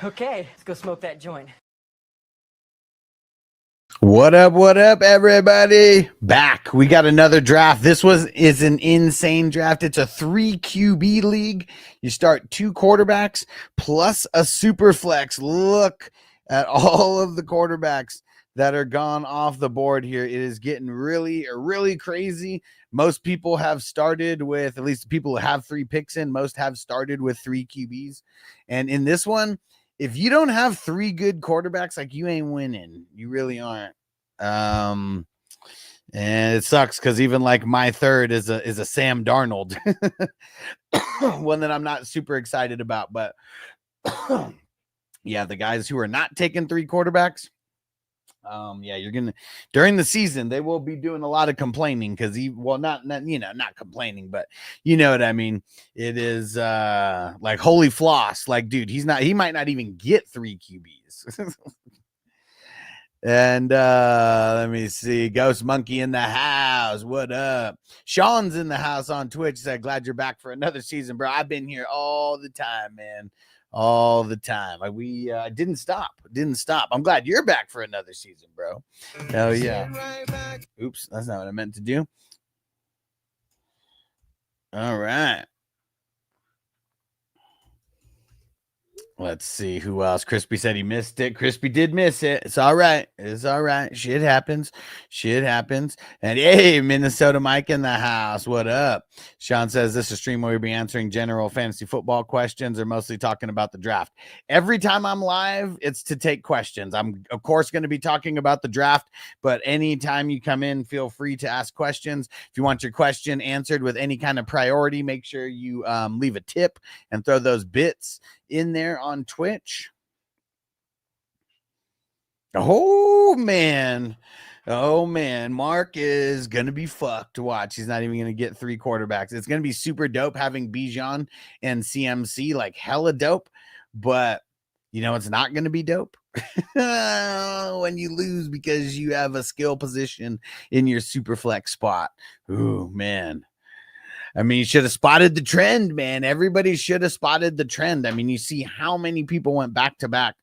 Okay, let's go smoke that joint. What up, everybody? Back. We got another draft. This is an insane draft. It's a 3 QB league. You start 2 quarterbacks plus a super flex. Look at all of the quarterbacks that are gone off the board here. It is getting really crazy. Most people have started with, at least the people who have 3 picks in, most have started with 3 QBs. And in this one, if you don't have 3 good quarterbacks, like, you ain't winning. You really aren't. And it sucks because even like my third is a Sam Darnold, one that I'm not super excited about. But yeah, the guys who are not taking 3 quarterbacks, yeah, you're gonna, during the season they will be doing a lot of complaining because not complaining, but you know what I mean. It is like holy floss, like, dude, he might not even get 3 QBs. And let me see, Ghost Monkey in the house. What up? Sean's in the house on Twitch. Said, glad you're back for another season, bro. I've been here all the time, man. All the time. We didn't stop. I'm glad you're back for another season, bro. Hell yeah. Oops, that's not what I meant to do. All right. Let's see who else. Crispy said he missed it. Crispy did miss it. It's all right. It's all right. Shit happens. And hey, Minnesota Mike in the house. What up? Sean says this is a stream where we'll be answering general fantasy football questions or mostly talking about the draft. Every time I'm live, it's to take questions. I'm, of course, going to be talking about the draft, but anytime you come in, feel free to ask questions. If you want your question answered with any kind of priority, make sure you leave a tip and throw those bits in there on Twitch. Oh man, Mark is gonna be fucked. Watch, he's not even gonna get 3 quarterbacks. It's gonna be super dope having Bijan and CMC, like hella dope, but you know it's not gonna be dope when you lose because you have a skill position in your super flex spot. Ooh man. I mean, you should have spotted the trend, man. Everybody should have spotted the trend. I mean, you see how many people went back-to-back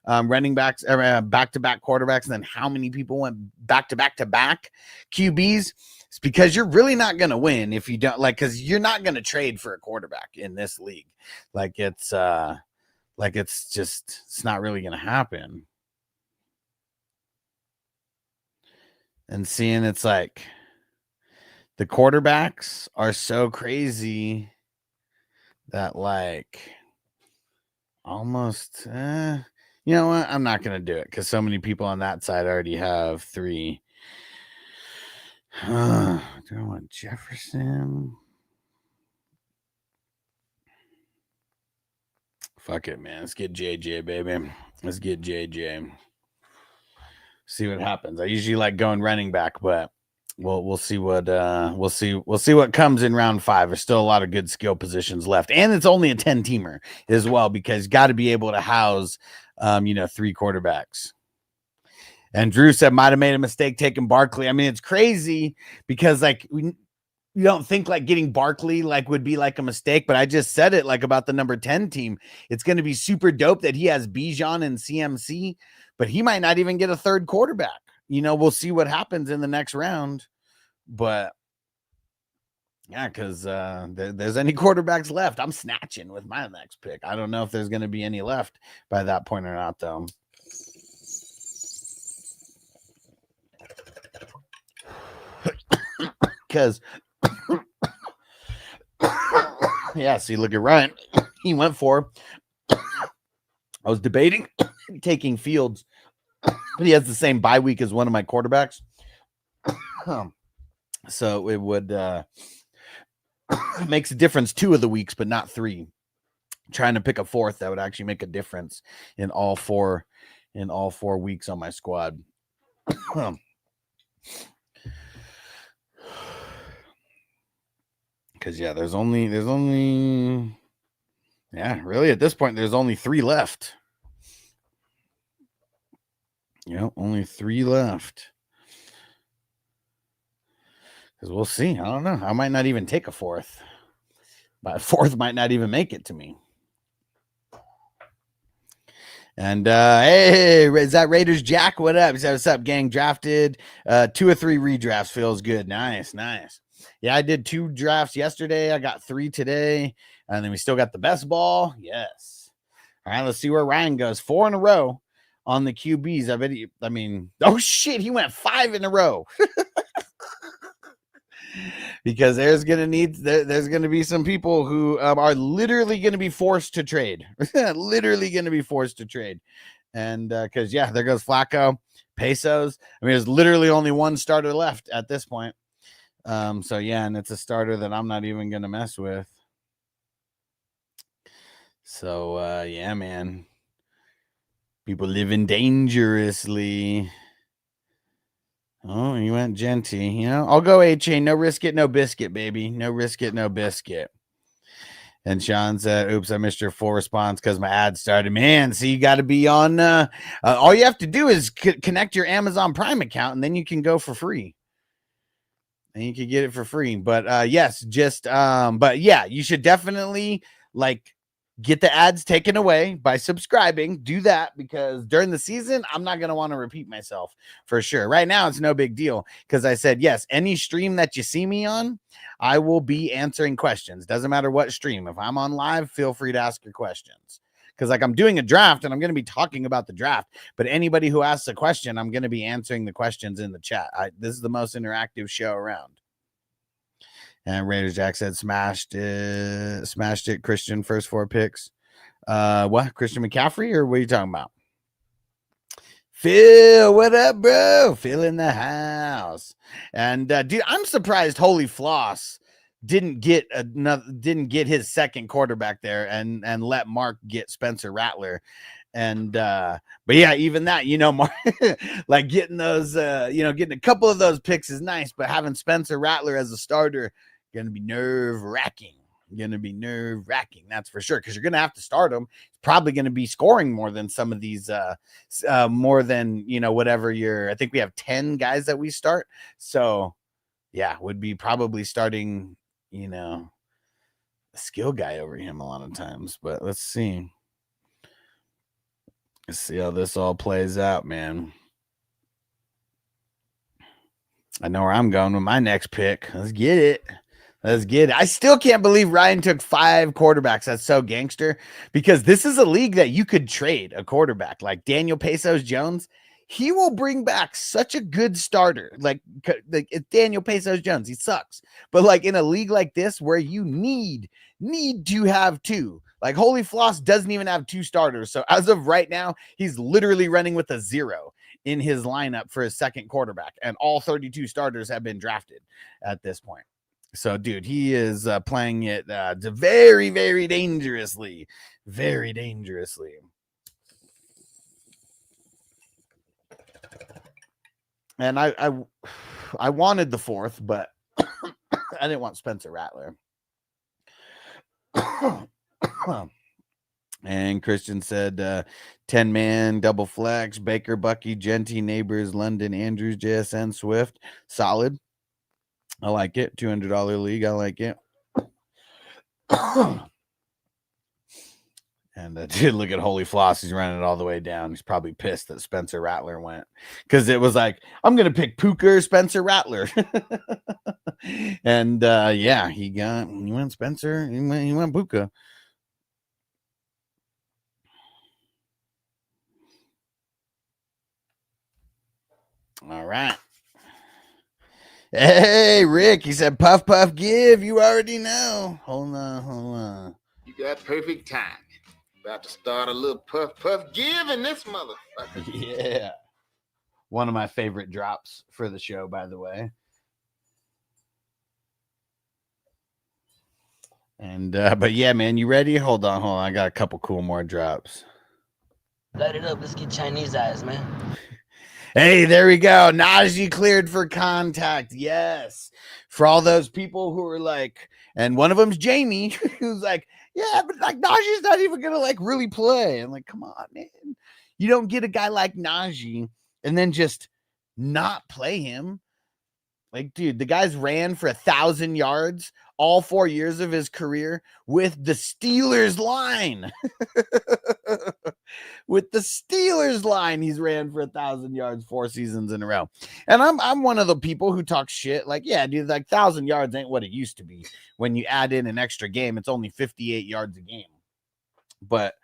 running backs, back-to-back quarterbacks, and then how many people went back-to-back QBs. It's because you're really not going to win if you don't, like, because you're not going to trade for a quarterback in this league. It's not really going to happen. And seeing it's like, the quarterbacks are so crazy that, like, almost, you know what? I'm not going to do it because so many people on that side already have 3. Do I want Jefferson? Fuck it, man. Let's get JJ, baby. Let's get JJ. See what happens. I usually like going running back, but we'll see what we'll see what comes in round 5. There's still a lot of good skill positions left, and it's only a 10-teamer as well because you got to be able to house 3 quarterbacks. And Drew said might have made a mistake taking Barkley. I mean, it's crazy because like you don't think like getting Barkley like would be like a mistake, but I just said it like about the number 10 team. It's going to be super dope that he has Bijan and CMC, but he might not even get a 3rd quarterback. You know, we'll see what happens in the next round. But yeah, because there's any quarterbacks left, I'm snatching with my next pick. I don't know if there's going to be any left by that point or not, though. Because yeah, see, look at Ryan. He went for. I was debating taking Fields, but he has the same bye week as one of my quarterbacks. So it would makes a difference 2 of the weeks, but not 3. Trying to pick a 4th that would actually make a difference in all 4 weeks on my squad. Because yeah, there's only really at this point there's only 3 left. Only 3 left. Because we'll see. I don't know. I might not even take a 4th. But a 4th might not even make it to me. And hey, is that Raiders Jack? What up? He said, what's up, gang? Drafted 2 or 3 redrafts. Feels good. Nice. Yeah, I did 2 drafts yesterday. I got 3 today. And then we still got the best ball. Yes. All right, let's see where Ryan goes. 4 in a row on the QBs. Oh shit, he went 5 in a row. Because there's gonna be some people who are literally gonna be forced to trade. Literally gonna be forced to trade. And because there goes Flacco, Pesos. I mean, there's literally only one starter left at this point. So yeah, and it's a starter that I'm not even gonna mess with. So yeah, man. People living dangerously. Oh, you went Genty. You know, I'll go A-Chain. No risk it, no biscuit, baby. No risk it, no biscuit. And Sean said, oops, I missed your full response because my ad started. Man, so you got to be on. All you have to do is connect your Amazon Prime account, and then you can go for free. And you can get it for free. But yes, but yeah, you should definitely get the ads taken away by subscribing. Do that, because during the season, I'm not going to want to repeat myself for sure. Right now, it's no big deal because I said, yes, any stream that you see me on, I will be answering questions. Doesn't matter what stream. If I'm on live, feel free to ask your questions. Because I'm doing a draft and I'm going to be talking about the draft. But anybody who asks a question, I'm going to be answering the questions in the chat. This is the most interactive show around. And Raiders Jack said smashed it. Christian, first 4 picks. What? Christian McCaffrey, or what are you talking about? Phil, what up, bro? Phil in the house. And dude, I'm surprised Holy Floss didn't get his second quarterback there and let Mark get Spencer Rattler. And but yeah, even that, Mark, getting those getting a couple of those picks is nice, but having Spencer Rattler as a starter gonna be nerve-wracking. That's for sure, because you're gonna have to start him. He's probably gonna be scoring more than some of these more than whatever I think we have 10 guys that we start. So yeah, would be probably starting a skill guy over him a lot of times. But let's see how this all plays out, man. I know where I'm going with my next pick. Let's get it. I still can't believe Ryan took 5 quarterbacks. That's so gangster, because this is a league that you could trade a quarterback like Daniel Pesos Jones. He will bring back such a good starter. Like it's Daniel Pesos Jones. He sucks. But in a league like this where you need to have 2, Holy Floss doesn't even have 2 starters. So as of right now, he's literally running with a 0 in his lineup for his second quarterback. And all 32 starters have been drafted at this point. So, dude, he is playing it very, very dangerously. Very dangerously. And I wanted the 4th, but I didn't want Spencer Rattler. And Christian said 10-man, double flex, Baker, Bucky, Genty, Neighbors, London, Andrews, JSN, Swift. Solid. I like it. $200 league. I like it. And dude, look at Holy Floss. He's running it all the way down. He's probably pissed that Spencer Rattler went, because it was like, I'm going to pick Puka or Spencer Rattler. And yeah, he went Spencer. He went Puka. All right. Hey, Rick, he said, puff, puff, give. You already know. Hold on. You got perfect timing. About to start a little puff, puff, give in this motherfucker. Yeah. One of my favorite drops for the show, by the way. And, but yeah, man, you ready? Hold on. I got a couple cool more drops. Light it up. Let's get Chinese eyes, man. Hey, there we go. Najee cleared for contact. Yes. For all those people who are like, and one of them's Jamie, who's like, yeah, but Najee's not even going to really play. I'm like, come on, man. You don't get a guy like Najee and then just not play him. Dude, the guy's ran for 1,000 yards all 4 years of his career with the Steelers line. with the Steelers line. He's ran for 1,000 yards 4 seasons in a row. And I'm one of the people who talk shit like, yeah, dude, like 1,000 yards ain't what it used to be. When you add in an extra game, it's only 58 yards a game. But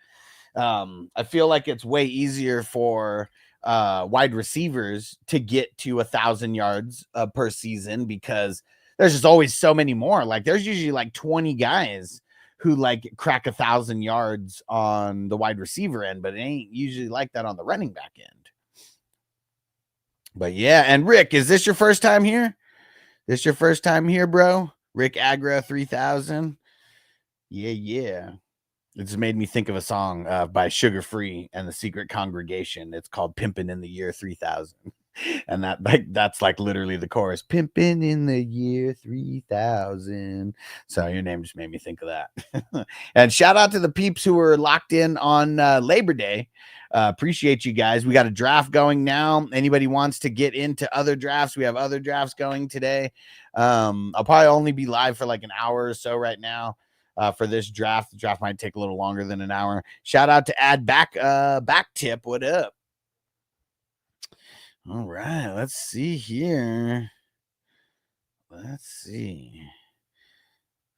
I feel like it's way easier for wide receivers to get to 1,000 yards per season because there's just always so many more. Like there's usually like 20 guys who like crack 1,000 yards on the wide receiver end, but it ain't usually like that on the running back end. But yeah, and Rick, is this your first time here? This your first time here, bro? Rick Agra 3000. Yeah. It just made me think of a song by Sugar Free and the Secret Congregation. It's called Pimpin' in the Year 3000. And that's like literally the chorus. Pimpin' in the year 3000. So your name just made me think of that. And shout out to the peeps who were locked in on Labor Day. Appreciate you guys. We got a draft going now. Anybody wants to get into other drafts? We have other drafts going today. I'll probably only be live for like an hour or so right now. For this draft. The draft might take a little longer than an hour. Shout out to Add Back Tip. What up? All right, let's see here. Let's see.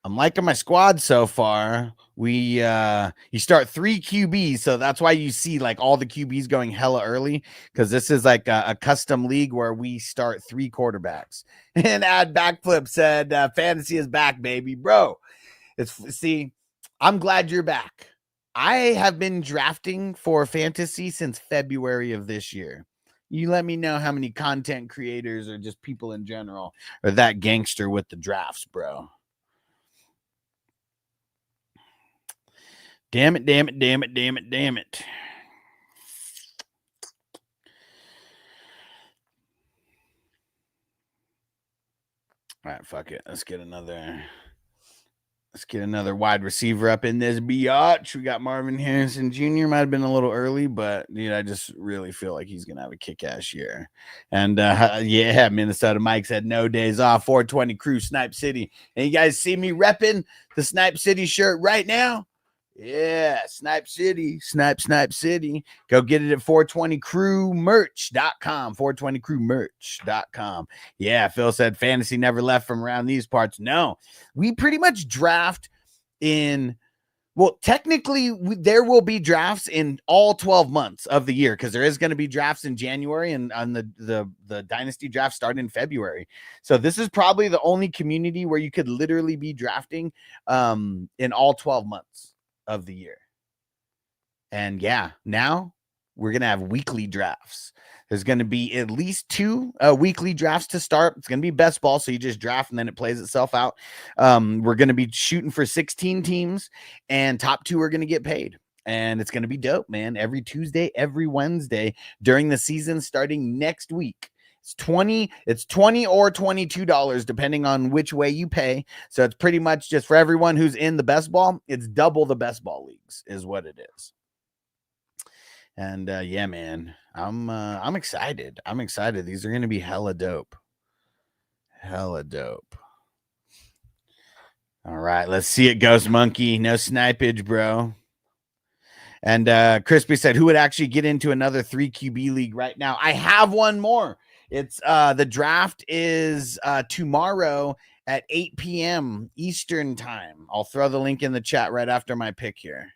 I'm liking my squad so far. You start 3 QBs, so that's why you see like all the QBs going hella early, because this is like a custom league where we start 3 quarterbacks. And Add Backflip said, fantasy is back, baby, bro. I'm glad you're back. I have been drafting for fantasy since February of this year. You let me know how many content creators or just people in general are that gangster with the drafts, bro. Damn it. All right, fuck it. Let's get another wide receiver up in this biatch. We got Marvin Harrison Jr. Might have been a little early, but dude, I just really feel like he's gonna have a kick-ass year. And yeah, Minnesota Mike said no days off. 420 Crew, Snipe City. And you guys see me repping the Snipe City shirt right now? Yeah, Snipe City. Go get it at 420crewmerch.com. 420crewmerch.com. Yeah, Phil said fantasy never left from around these parts. No, we pretty much draft in. Well, technically, there will be drafts in all 12 months of the year because there is going to be drafts in January and on the dynasty draft starting in February. So this is probably the only community where you could literally be drafting in all 12 months of the year. And yeah, now we're going to have weekly drafts. There's going to be at least 2 weekly drafts to start. It's going to be best ball, so you just draft and then it plays itself out. We're going to be shooting for 16 teams, and top 2 are going to get paid. And it's going to be dope, man. Every Tuesday, every Wednesday during the season starting next week. It's $20 or $22 depending on which way you pay. So it's pretty much just for everyone who's in the best ball. It's double the best ball leagues is what it is. And yeah, man, I'm excited. These are going to be hella dope. All right, let's see it, Ghost Monkey. No snipage, bro. And Crispy said, who would actually get into another 3 QB league right now? I have one more. It's the draft is tomorrow at 8 p.m. Eastern time. I'll throw the link in the chat right after my pick here.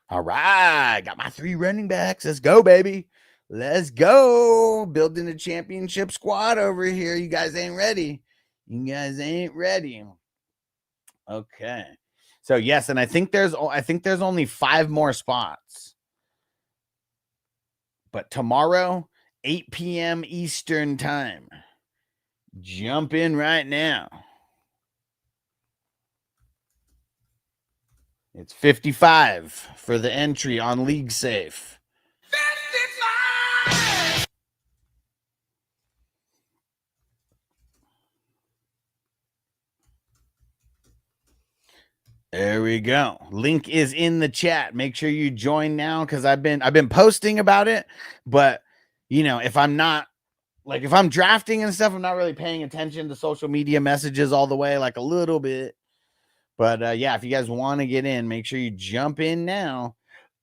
All right, got my 3 running backs. Let's go, baby. Let's go. Building a championship squad over here. You guys ain't ready. Okay. So yes, and I think there's only 5 more spots. But tomorrow, 8 p.m. Eastern time. Jump in right now. It's 55 for the entry on League Safe. 55! There we go. Link is in the chat. Make sure you join now because I've been posting about it, but you know, if I'm drafting and stuff, I'm not really paying attention to social media messages all the way, like a little bit. But yeah, if you guys want to get in, make sure you jump in now.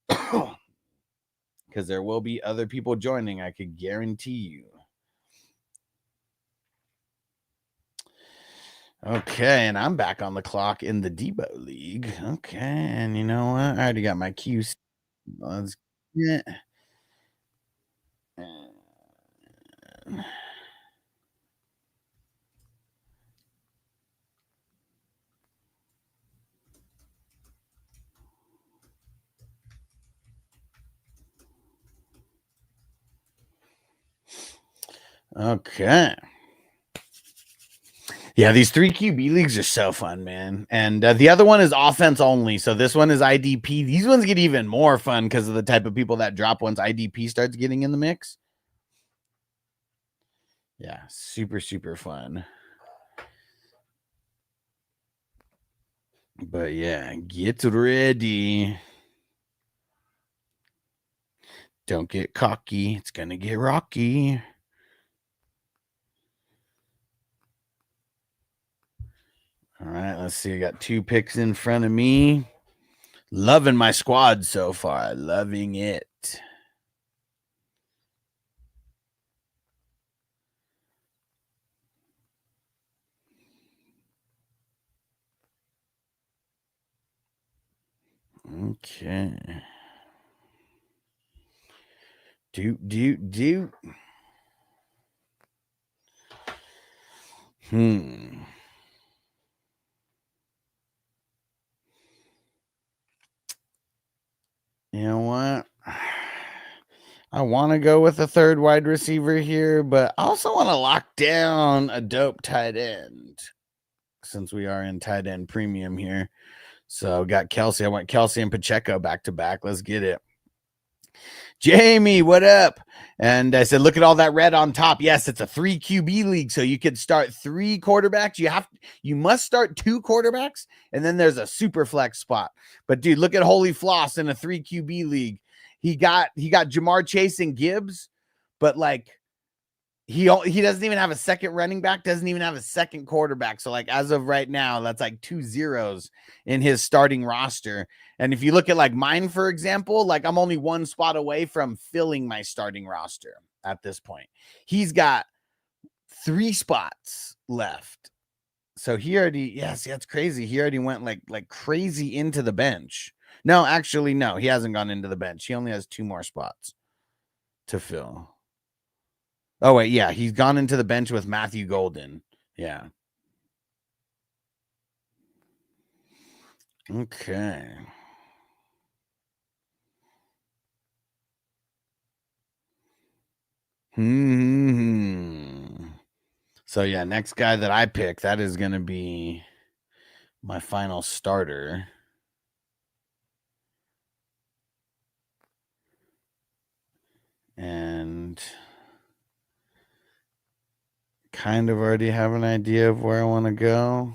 Because there will be other people joining, I could guarantee you. Okay, and I'm back on the clock in the Debo League. Okay, and you know what? I already got my QC. Let's get... Okay. Yeah, these 3 QB leagues are so fun, man. And the other one is offense only. So this one is IDP. These ones get even more fun because of the type of people that drop once IDP starts getting in the mix. Yeah, super, super fun. But yeah, get ready. Don't get cocky. It's going to get rocky. All right, let's see. I got 2 picks in front of me. Loving my squad so far. Loving it. Okay. Do. You know what? I want to go with a 3rd wide receiver here, but I also want to lock down a dope tight end since we are in tight end premium here. So got Kelsey. I went Kelsey and Pacheco back to back. Let's get it. Jamie, what up? And I said, look at all that red on top. Yes, it's a 3 QB league. So you could start 3 quarterbacks. You must start 2 quarterbacks. And then there's a super flex spot. But dude, look at Holy Floss in a 3 QB league. He got Jamar Chase and Gibbs, but like he doesn't even have a second running back, doesn't even have a second quarterback. So like as of right now, that's like 2 zeros in his starting roster. And if you look at like mine, for example, like I'm only 1 spot away from filling my starting roster at this point. He's got 3 spots left. So he already, yes, that's crazy. He already went like crazy into the bench. No, actually, no, he hasn't gone into the bench. He only has 2 more spots to fill. Oh, wait, yeah, he's gone into the bench with Matthew Golden. Yeah. Okay. So, yeah, next guy that I pick, that is going to be my final starter. And kind of already have an idea of where I want to go.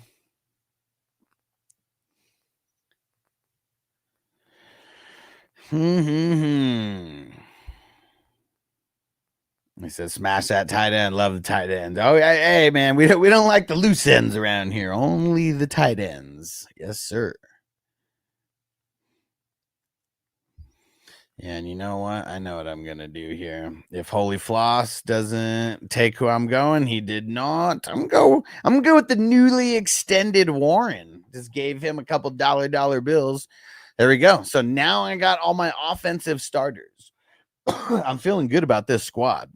He says, smash that tight end. Love the tight end. Oh, hey, man, we don't like the loose ends around here. Only the tight ends. Yes, sir. And you know what? I know what I'm going to do here. If Holy Floss doesn't take who I'm going, he did not. I'm going to go with the newly extended Warren. Just gave him a couple dollar bills. There we go. So now I got all my offensive starters. I'm feeling good about this squad.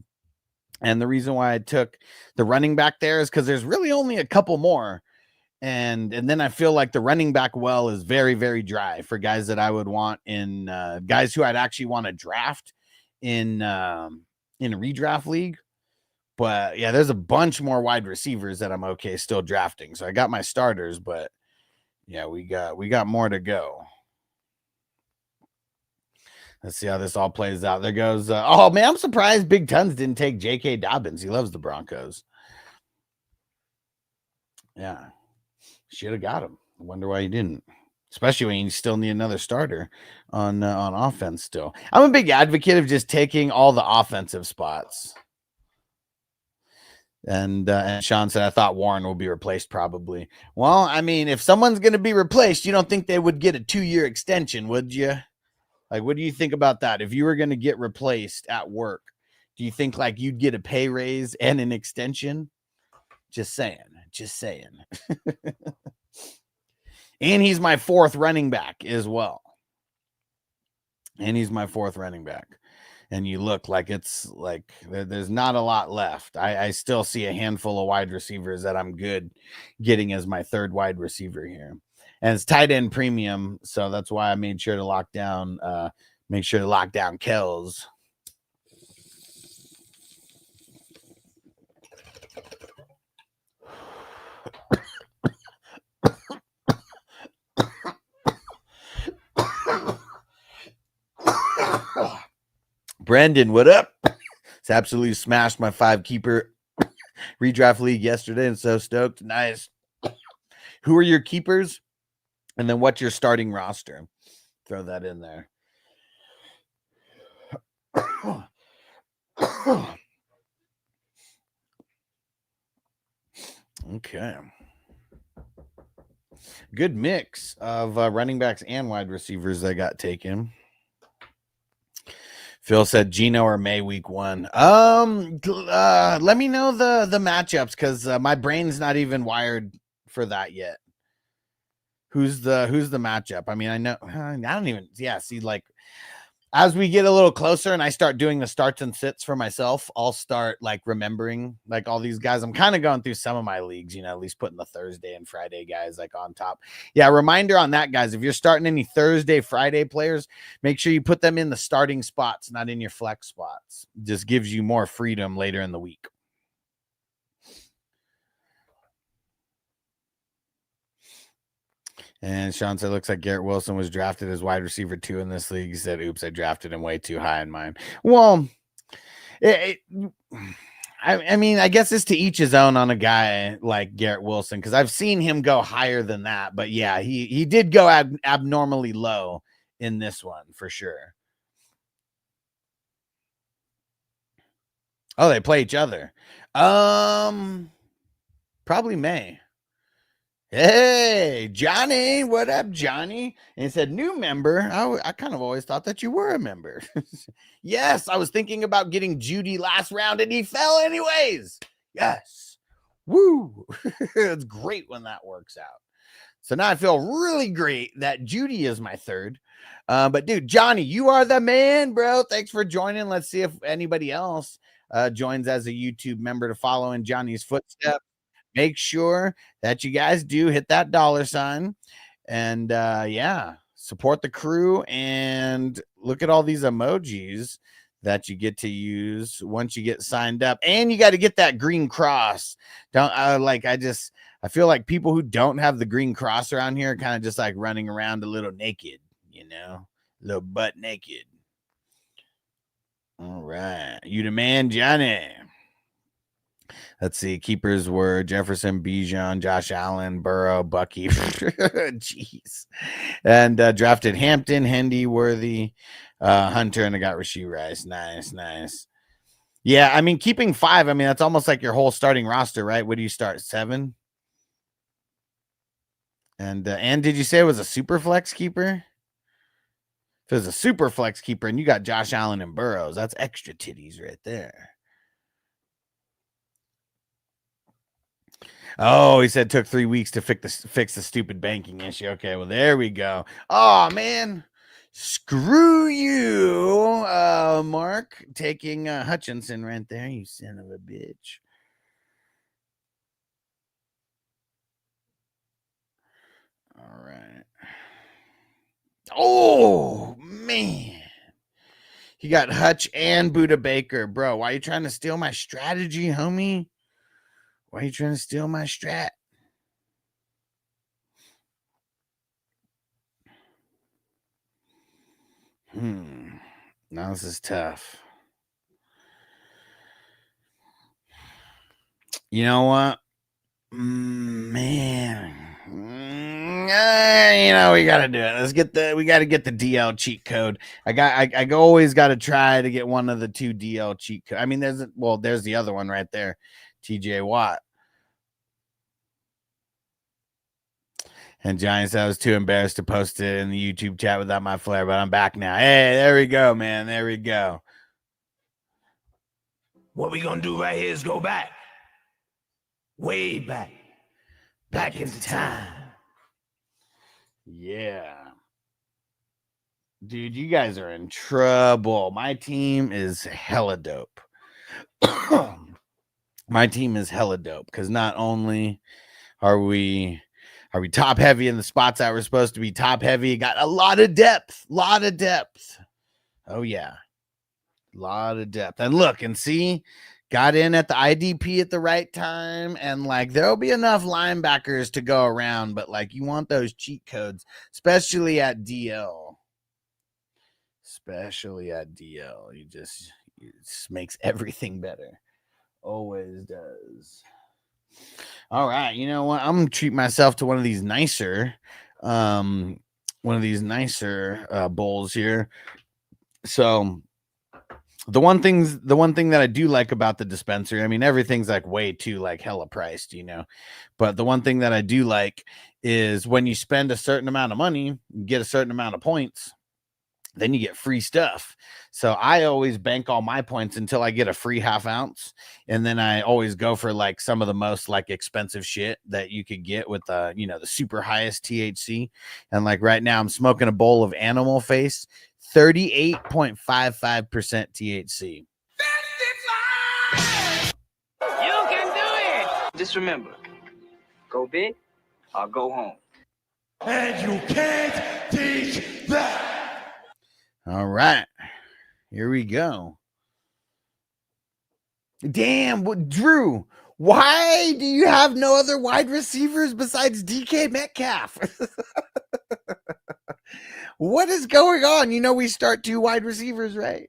And the reason why I took the running back there is because there's really only a couple more. And then I feel like the running back well is very, very dry for guys that I would want in guys who I'd actually want to draft in a redraft league. But yeah, there's a bunch more wide receivers that I'm okay still drafting. So I got my starters, but yeah, we got more to go. Let's see how this all plays out. There goes. Oh man, I'm surprised Big Tons didn't take J.K. Dobbins. He loves the Broncos. Yeah. Should have got him. I wonder why he didn't. Especially when you still need another starter on offense still. I'm a big advocate of just taking all the offensive spots. And Sean said, I thought Warren will be replaced probably. Well, I mean, if someone's going to be replaced, you don't think they would get a 2-year extension, would you? Like, what do you think about that? If you were going to get replaced at work, do you think like you'd get a pay raise and an extension? Just saying. And he's my 4th running back as well. And you look like it's like there's not a lot left. I still see a handful of wide receivers that I'm good getting as my 3rd wide receiver here. And it's tight end premium, so that's why I made sure to lock down Kells. Brandon, what up? It's absolutely smashed my 5-keeper redraft league yesterday and so stoked. Nice. Who are your keepers? And then what's your starting roster? Throw that in there. Okay. Good mix of running backs and wide receivers that got taken. Phil said Gino or May week 1. Let me know the matchups because my brain's not even wired for that yet. Who's the matchup? I mean, I know I don't even see, like, as we get a little closer and I start doing the starts and sits for myself, I'll start like remembering like all these guys. I'm kind of going through some of my leagues, at least putting the Thursday and Friday guys like on top. Yeah, reminder on that, guys. If you're starting any Thursday, Friday players, make sure you put them in the starting spots, not in your flex spots. Just gives you more freedom later in the week. And Sean said, looks like Garrett Wilson was drafted as wide receiver 2 in this league. He said, oops, I drafted him way too high in mine. Well, I mean, I guess it's to each his own on a guy like Garrett Wilson, because I've seen him go higher than that. But yeah, he did go abnormally low in this one for sure. Oh, they play each other. Probably May. Hey, Johnny, what up, Johnny? And he said, new member. I kind of always thought that you were a member. Yes, I was thinking about getting Judy last round, and he fell anyways. Yes. Woo. It's great when that works out. So now I feel really great that Judy is my 3rd. But, dude, Johnny, you are the man, bro. Thanks for joining. Let's see if anybody else joins as a YouTube member to follow in Johnny's footsteps. Make sure that you guys do hit that $sign and support the crew and look at all these emojis that you get to use once you get signed up. And you got to get that green cross. I feel like people who don't have the green cross around here are kind of just like running around a little naked, a little butt naked. All right. You the man, Johnny. Let's see. Keepers were Jefferson, Bijan, Josh Allen, Burrow, Bucky. Jeez. And drafted Hampton, Hendy, Worthy, Hunter, and I got Rashee Rice. Nice. Yeah, I mean, keeping 5, I mean, that's almost like your whole starting roster, right? What do you start? 7? And did you say it was a super flex keeper? If it was a super flex keeper and you got Josh Allen and Burrows, that's extra titties right there. Oh, he said took 3 weeks to fix the stupid banking issue. Okay, well, there we go. Oh, man. Screw you, Mark. Taking Hutchinson right there, you son of a bitch. All right. Oh, man. He got Hutch and Buda Baker. Bro, why are you trying to steal my strategy, homie? Why are you trying to steal my strat? Now this is tough. You know what? Man. We got to do it. We got to get the DL cheat code. I always got to try to get one of the 2 DL cheat code. I mean, there's the other one right there. TJ Watt. And Johnny said I was too embarrassed to post it in the YouTube chat without my flair, but I'm back now. Hey, there we go, man. There we go. What we gonna do right here is go back. Way back. Back into time. Yeah. Dude, you guys are in trouble. My team is hella dope. My team is hella dope because not only are we top heavy in the spots that we're supposed to be top heavy, got a lot of depth. Oh yeah. A lot of depth. And look and see, got in at the IDP at the right time, and like there'll be enough linebackers to go around, but like you want those cheat codes, especially at DL. It just makes everything better. Always does. All right, you know what? I'm gonna treat myself to one of these nicer bowls here. So the one thing that I do like about the dispenser, I mean, everything's like way too like hella priced, you know, but the one thing that I do like is when you spend a certain amount of money, you get a certain amount of points, then you get free stuff. So I always bank all my points until I get a free half ounce. And then I always go for like some of the most like expensive shit that you could get with the super highest THC. And like right now I'm smoking a bowl of Animal Face, 38.55% THC. You can do it. Just remember, go big or go home. And you can't teach that. All right, here we go. Damn, Drew, why do you have no other wide receivers besides DK Metcalf? What is going on? You know, we start 2 wide receivers, right?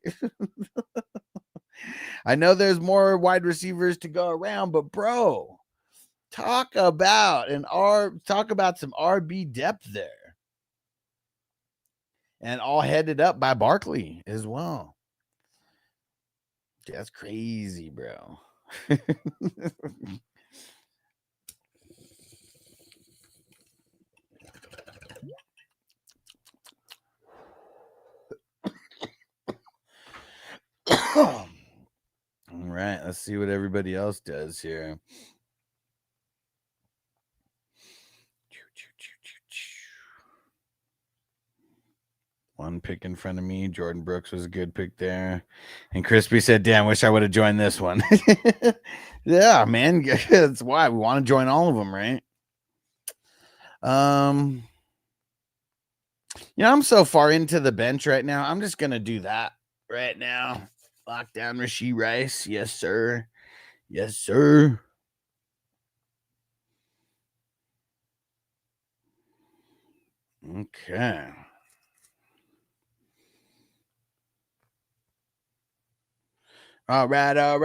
I know there's more wide receivers to go around, but bro, talk about some RB depth there. And all headed up by Barkley as well. That's crazy, bro. All right, let's see what everybody else does here. One pick in front of me. Jordan Brooks was a good pick there. And Crispy said, damn, wish I would have joined this one. Yeah, man. That's why we want to join all of them, right? I'm so far into the bench right now. I'm just going to do that right now. Lock down Rashee Rice. Yes, sir. Yes, sir. Okay. All right. All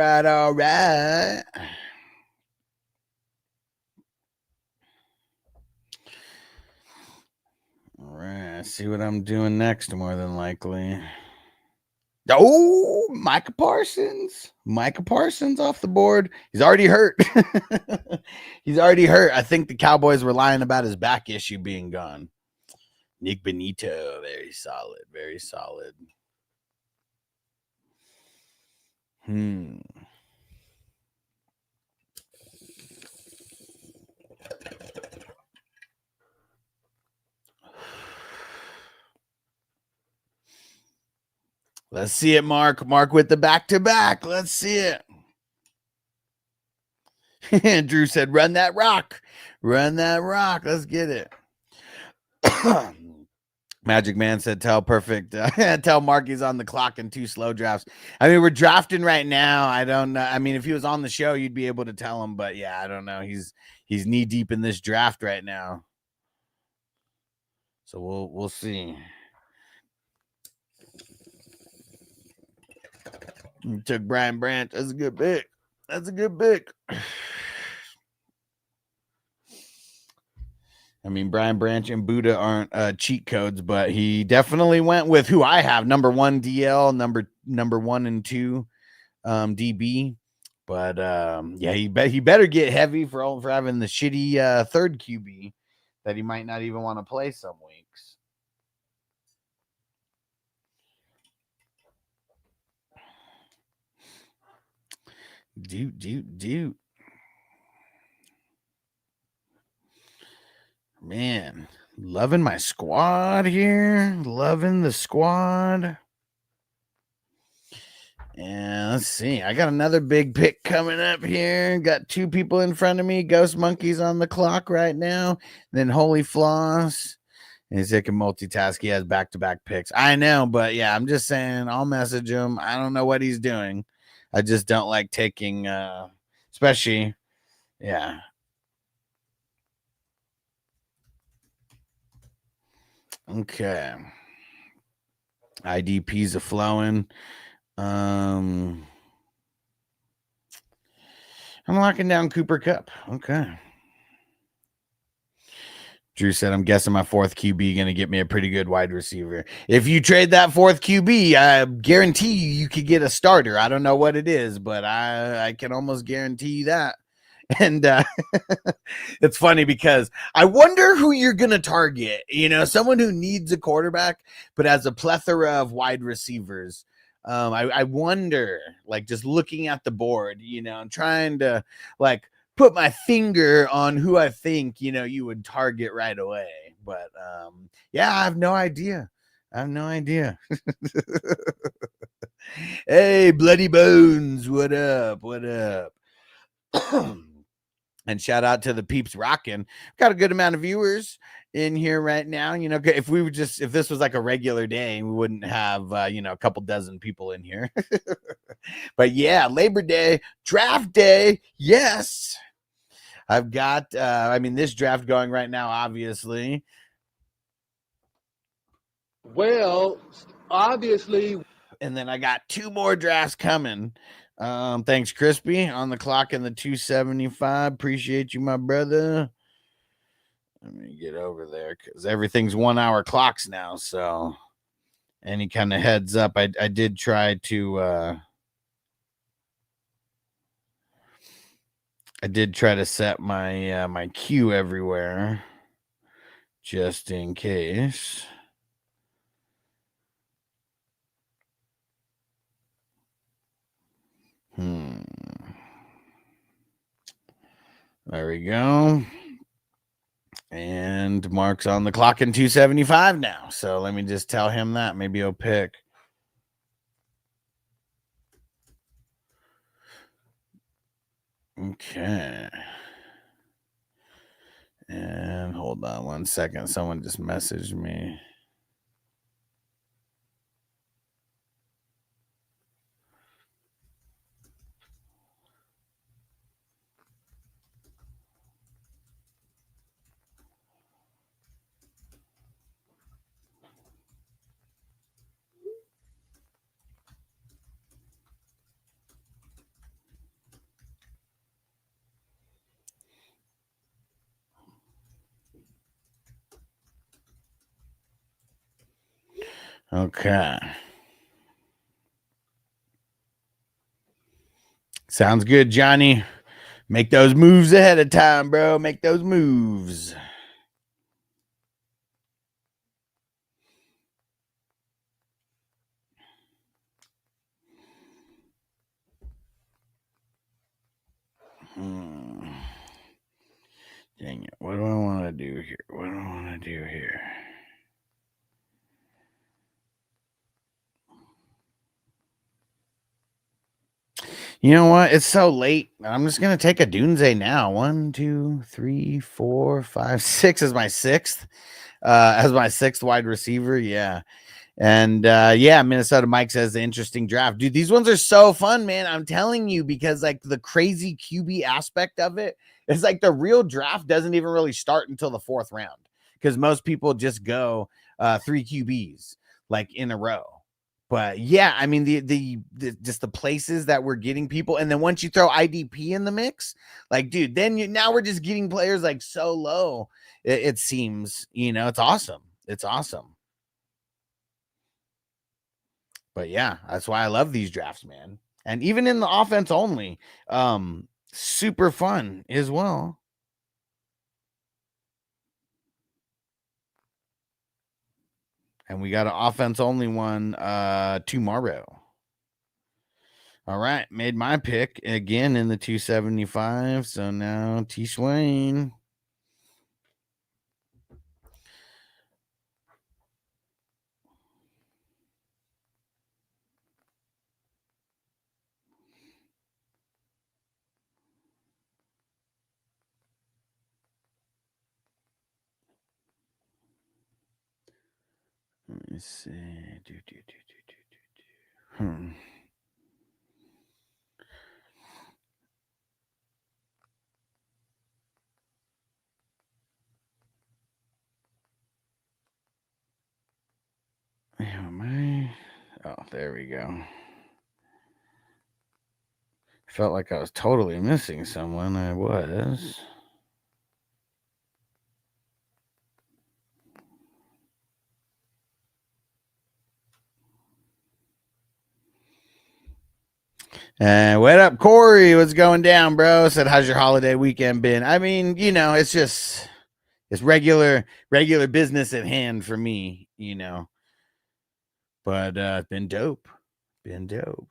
right. See what I'm doing next, more than likely. Oh, Micah Parsons. Micah Parsons off the board. He's already hurt. I think the Cowboys were lying about his back issue being gone. Nick Benito. Very solid. Very solid. Let's see it, Mark. Mark with the back-to-back. Let's see it. Drew said, run that rock. Run that rock. Let's get it. Magic Man said, tell Marky's on the clock in 2 slow drafts. I mean, we're drafting right now. I don't know. I mean, if he was on the show, you'd be able to tell him. But yeah, I don't know. He's knee deep in this draft right now. So we'll see. You took Brian Branch. That's a good pick. That's a good pick. I mean, Brian Branch and Buddha aren't cheat codes, but he definitely went with who I have. Number 1 DL, number 1 and 2 DB. But yeah, he better get heavy for having the shitty third QB that he might not even want to play some weeks. Dude. Man, loving my squad here. Loving the squad. And let's see. I got another big pick coming up here. Got two people in front of me. Ghost Monkey's on the clock right now. Then Holy Floss. And he can multitask. He has back-to-back picks. I know, but yeah, I'm just saying I'll message him. I don't know what he's doing. I just don't like taking especially, yeah. Okay. IDPs are flowing. I'm locking down Cooper Kupp. Okay. Drew said, I'm guessing my fourth QB going to get me a pretty good wide receiver. If you trade that fourth QB, I guarantee you could get a starter. I don't know what it is, but I can almost guarantee you that. And it's funny because I wonder who you're going to target. You know, someone who needs a quarterback, but has a plethora of wide receivers. I wonder, like, just looking at the board, you know, I'm trying to, like, put my finger on who I think, you know, you would target right away. But, yeah, I have no idea. Hey, Bloody Bones, what up? And shout out to the peeps rocking. Got a good amount of viewers in here right now. You know, if this was like a regular day, we wouldn't have, you know, a couple dozen people in here. But yeah, Labor Day, draft day. Yes. I've got, this draft going right now, obviously. Well, obviously. And then I got two more drafts coming. Thanks, Crispy, on the clock in the 275. Appreciate you, my brother. Let me get over there because everything's 1 hour clocks now. So any kind of heads up, I did try to set my my queue everywhere just in case. There we go. And Mark's on the clock in 275 now. So let me just tell him that. Maybe he'll pick. Okay. And hold on 1 second. Someone just messaged me. Okay. Sounds good, Johnny. Make those moves ahead of time, bro. Make those moves. Dang it. What do I want to do here? You know what? It's so late. I'm just going to take a Dunze now. 1, 2, 3, 4, 5, 6 as my sixth. As my sixth wide receiver. Yeah. And yeah, Minnesota Mike says the interesting draft. Dude, these ones are so fun, man. I'm telling you, because like the crazy QB aspect of it is like the real draft doesn't even really start until the 4th round because most people just go 3 QBs like in a row. But yeah, I mean the just the places that we're getting people, and then once you throw IDP in the mix, like dude, then now we're just getting players like so low. It seems, you know, it's awesome. It's awesome. But yeah, that's why I love these drafts, man. And even in the offense only, super fun as well. And we got an offense only one tomorrow. All right, made my pick again in the 275. So now T Swain. Let me see. Am I? Oh, there we go. Felt like I was totally missing someone. I was. And what up, Corey? What's going down, bro? Said, how's your holiday weekend been? I mean, you know, it's just it's regular business at hand for me, you know. But been dope. Been dope.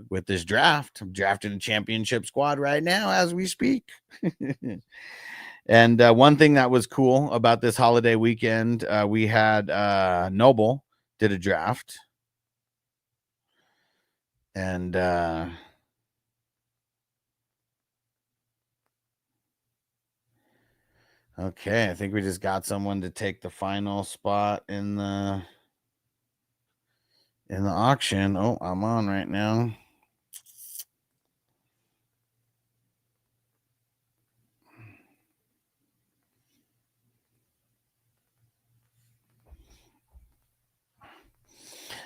With this draft. I'm drafting a championship squad right now as we speak. And one thing that was cool about this holiday weekend, we had Noble did a draft. And okay, I think we just got someone to take the final spot in the auction. Oh, I'm on right now.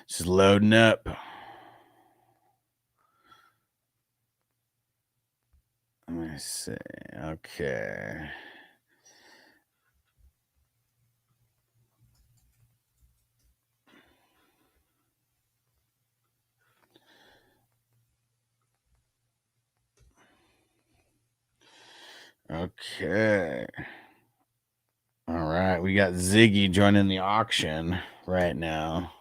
Just loading up. Let me see. Okay. Okay. All right. We got Ziggy joining the auction right now.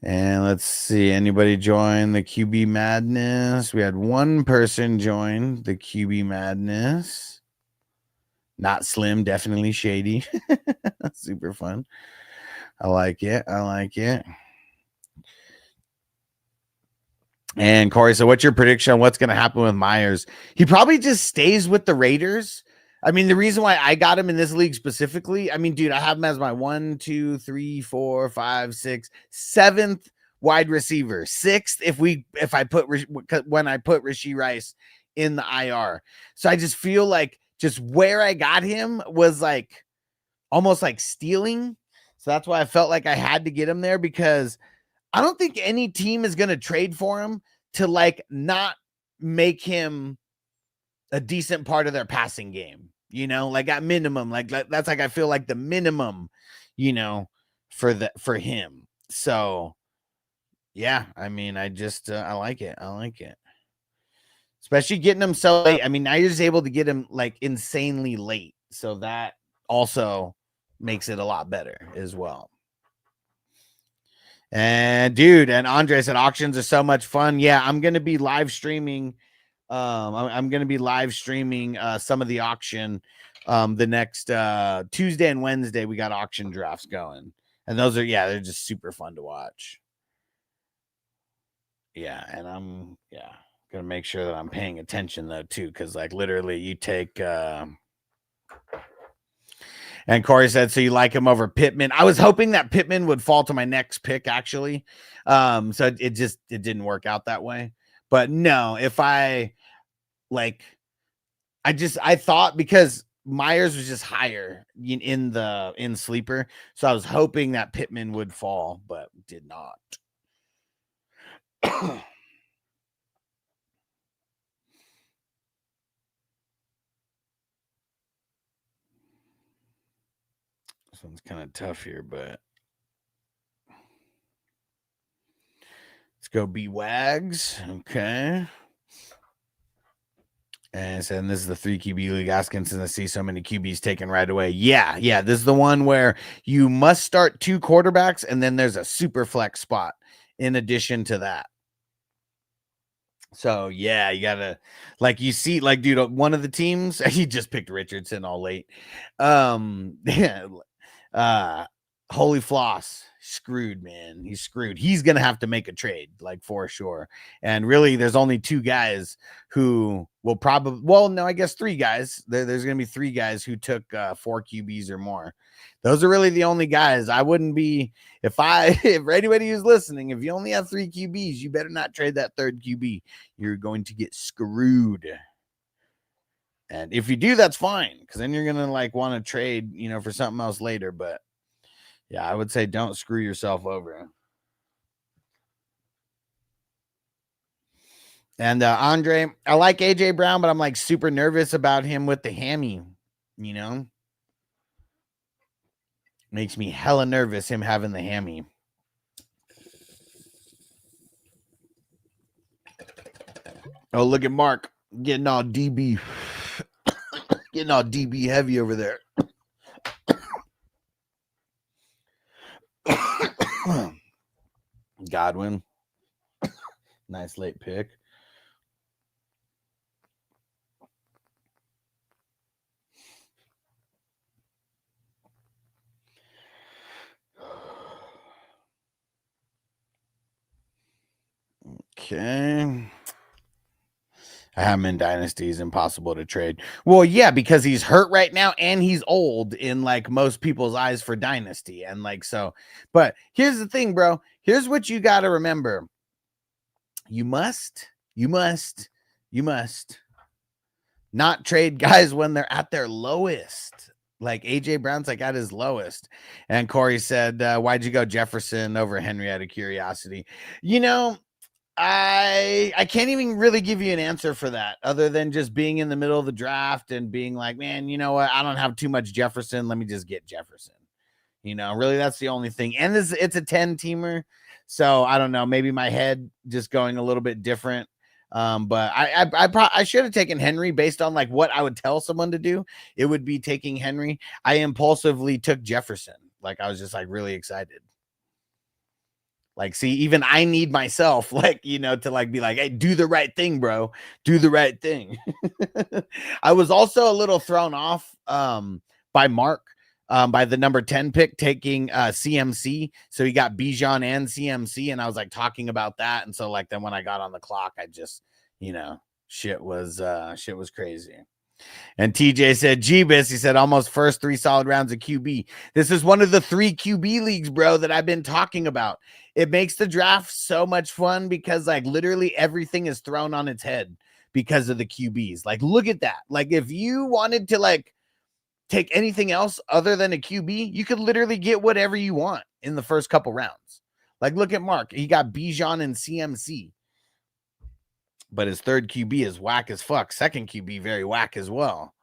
And let's see. Anybody join the QB Madness? We had one person join the QB Madness. Not Slim, definitely Shady. Super fun. I like it. I like it. And Corey, so what's your prediction on what's going to happen with Myers? He probably just stays with the Raiders. I mean, the reason why I got him in this league specifically, I mean, dude, I have him as my 1, 2, 3, 4, 5, 6, 7th wide receiver. 6th if I put when I put Rashee Rice in the IR. So I just feel like just where I got him was like almost like stealing. So that's why I felt like I had to get him there, because I don't think any team is going to trade for him to like not make him a decent part of their passing game, you know, like at minimum, like that's like, I feel like the minimum, you know, for him. So yeah, I mean, I just, I like it. I like it. Especially getting him so late. I mean, now you're just able to get him like insanely late. So that also makes it a lot better as well. And dude, and Andre said auctions are so much fun. Yeah, I'm gonna be live streaming. I'm gonna be live streaming some of the auction. The next Tuesday and Wednesday, we got auction drafts going, and those are, yeah, they're just super fun to watch. Yeah, and I'm gonna make sure that I'm paying attention though too, because like literally you take. And Corey said, so you like him over Pittman? I was hoping that Pittman would fall to my next pick, actually. So it didn't work out that way. But no, if I like, I thought because Myers was just higher in sleeper. So I was hoping that Pittman would fall, but did not. This one's kind of tough here, but Let's go B Wags. Okay. And saying this is the 3 QB league, asking since I see so many QBs taken right away. Yeah. This is the one where you must start 2 quarterbacks, and then there's a super flex spot in addition to that. So yeah, you gotta, like, you see, like, dude, one of the teams, he just picked Richardson all late. Holy floss, screwed, man. He's screwed. He's gonna have to make a trade, like, for sure. And really, there's only 2 guys who will probably, well, no, I guess 3 guys. There's gonna be 3 guys who took 4 QBs or more. Those are really the only guys. I wouldn't be, if anybody who's listening, if you only have 3 QBs, you better not trade that 3rd QB. You're going to get screwed. And if you do, that's fine, because then you're gonna, like, want to trade, for something else later. But yeah, I would say don't screw yourself over. And Andre, I like AJ Brown, but I'm, like, super nervous about him with the hammy, Makes me hella nervous, him having the hammy. Oh, look at Mark getting all DB. Getting all DB heavy over there. Godwin. Nice late pick. Okay. I have him in Dynasty. It's impossible to trade. Well, yeah, because he's hurt right now and he's old in, like, most people's eyes for Dynasty. And, like, so, but here's the thing, bro. Here's what you got to remember. You must not trade guys when they're at their lowest. Like, AJ Brown's, like, at his lowest. And Corey said, why'd you go Jefferson over Henry out of curiosity? I can't even really give you an answer for that, other than just being in the middle of the draft and being like, man, you know what? I don't have too much Jefferson. Let me just get Jefferson. Really, that's the only thing. And it's a 10-teamer. So I don't know, maybe my head just going a little bit different. But I should have taken Henry based on, like, what I would tell someone to do. It would be taking Henry. I impulsively took Jefferson. Like, I was just, like, really excited. Like, see, even I need myself, like, to, like, be like, hey, do the right thing, bro. Do the right thing. I was also a little thrown off by Mark, by the number 10 pick taking CMC. So he got Bijan and CMC, and I was, like, talking about that. And so, like, then when I got on the clock, I just, shit was crazy. And TJ said, Jeebus, he said, almost first 3 solid rounds of QB. This is one of the 3 QB leagues, bro, that I've been talking about. It makes the draft so much fun because, like, literally everything is thrown on its head because of the QBs. Like, look at that. Like, if you wanted to, like, take anything else other than a QB, you could literally get whatever you want in the first couple rounds. Like, look at Mark. He got Bijan and CMC. But his 3rd QB is whack as fuck. 2nd QB, very whack as well.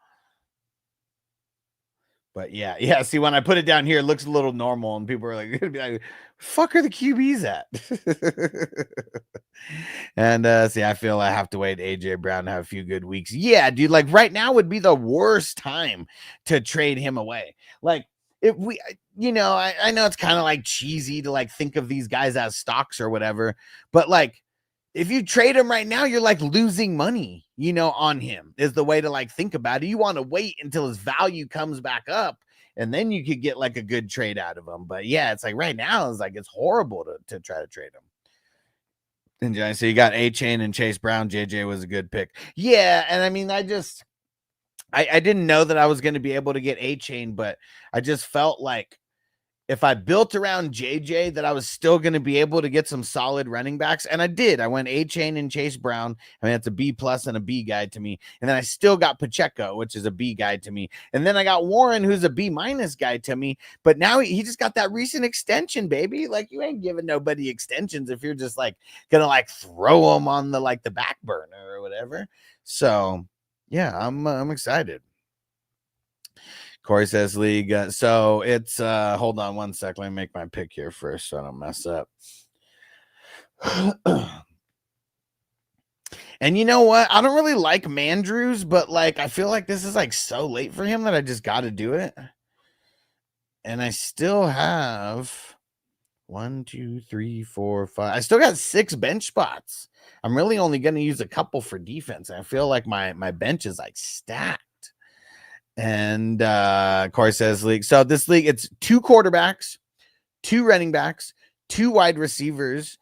But yeah. See, when I put it down here, it looks a little normal, and people are like, be like, "Fuck are the QBs at?" And see, I feel I have to wait AJ Brown to have a few good weeks. Yeah, dude. Like, right now would be the worst time to trade him away. Like, if we, I know it's kind of, like, cheesy to, like, think of these guys as stocks or whatever, but, like, if you trade him right now, you're, like, losing money, on him is the way to, like, think about it. You want to wait until his value comes back up, and then you could get, like, a good trade out of him. But yeah, it's like right now, it's horrible to try to trade him. And so you got A-Chain and Chase Brown. JJ was a good pick. Yeah. And I mean, I didn't know that I was going to be able to get A-Chain, but I just felt like if I built around JJ, that I was still going to be able to get some solid running backs. And I did. I went A-Chain and Chase Brown. I mean, that's a B+ and a B guy to me. And then I still got Pacheco, which is a B guy to me. And then I got Warren, who's a B- guy to me. But now he just got that recent extension, baby. Like, you ain't giving nobody extensions if you're just, like, going to, like, throw them on the, like, the back burner or whatever. So yeah, I'm excited. Corey says league. So it's hold on one sec. Let me make my pick here first so I don't mess up. And you know what? I don't really like Mandrews, but like I feel like this is like so late for him that I just got to do it. And I still have 1, 2, 3, 4, 5. I still got 6 bench spots. I'm really only going to use a couple for defense. I feel like my bench is like stacked. And Corey says league. So this league, it's 2 quarterbacks, 2 running backs, 2 wide receivers,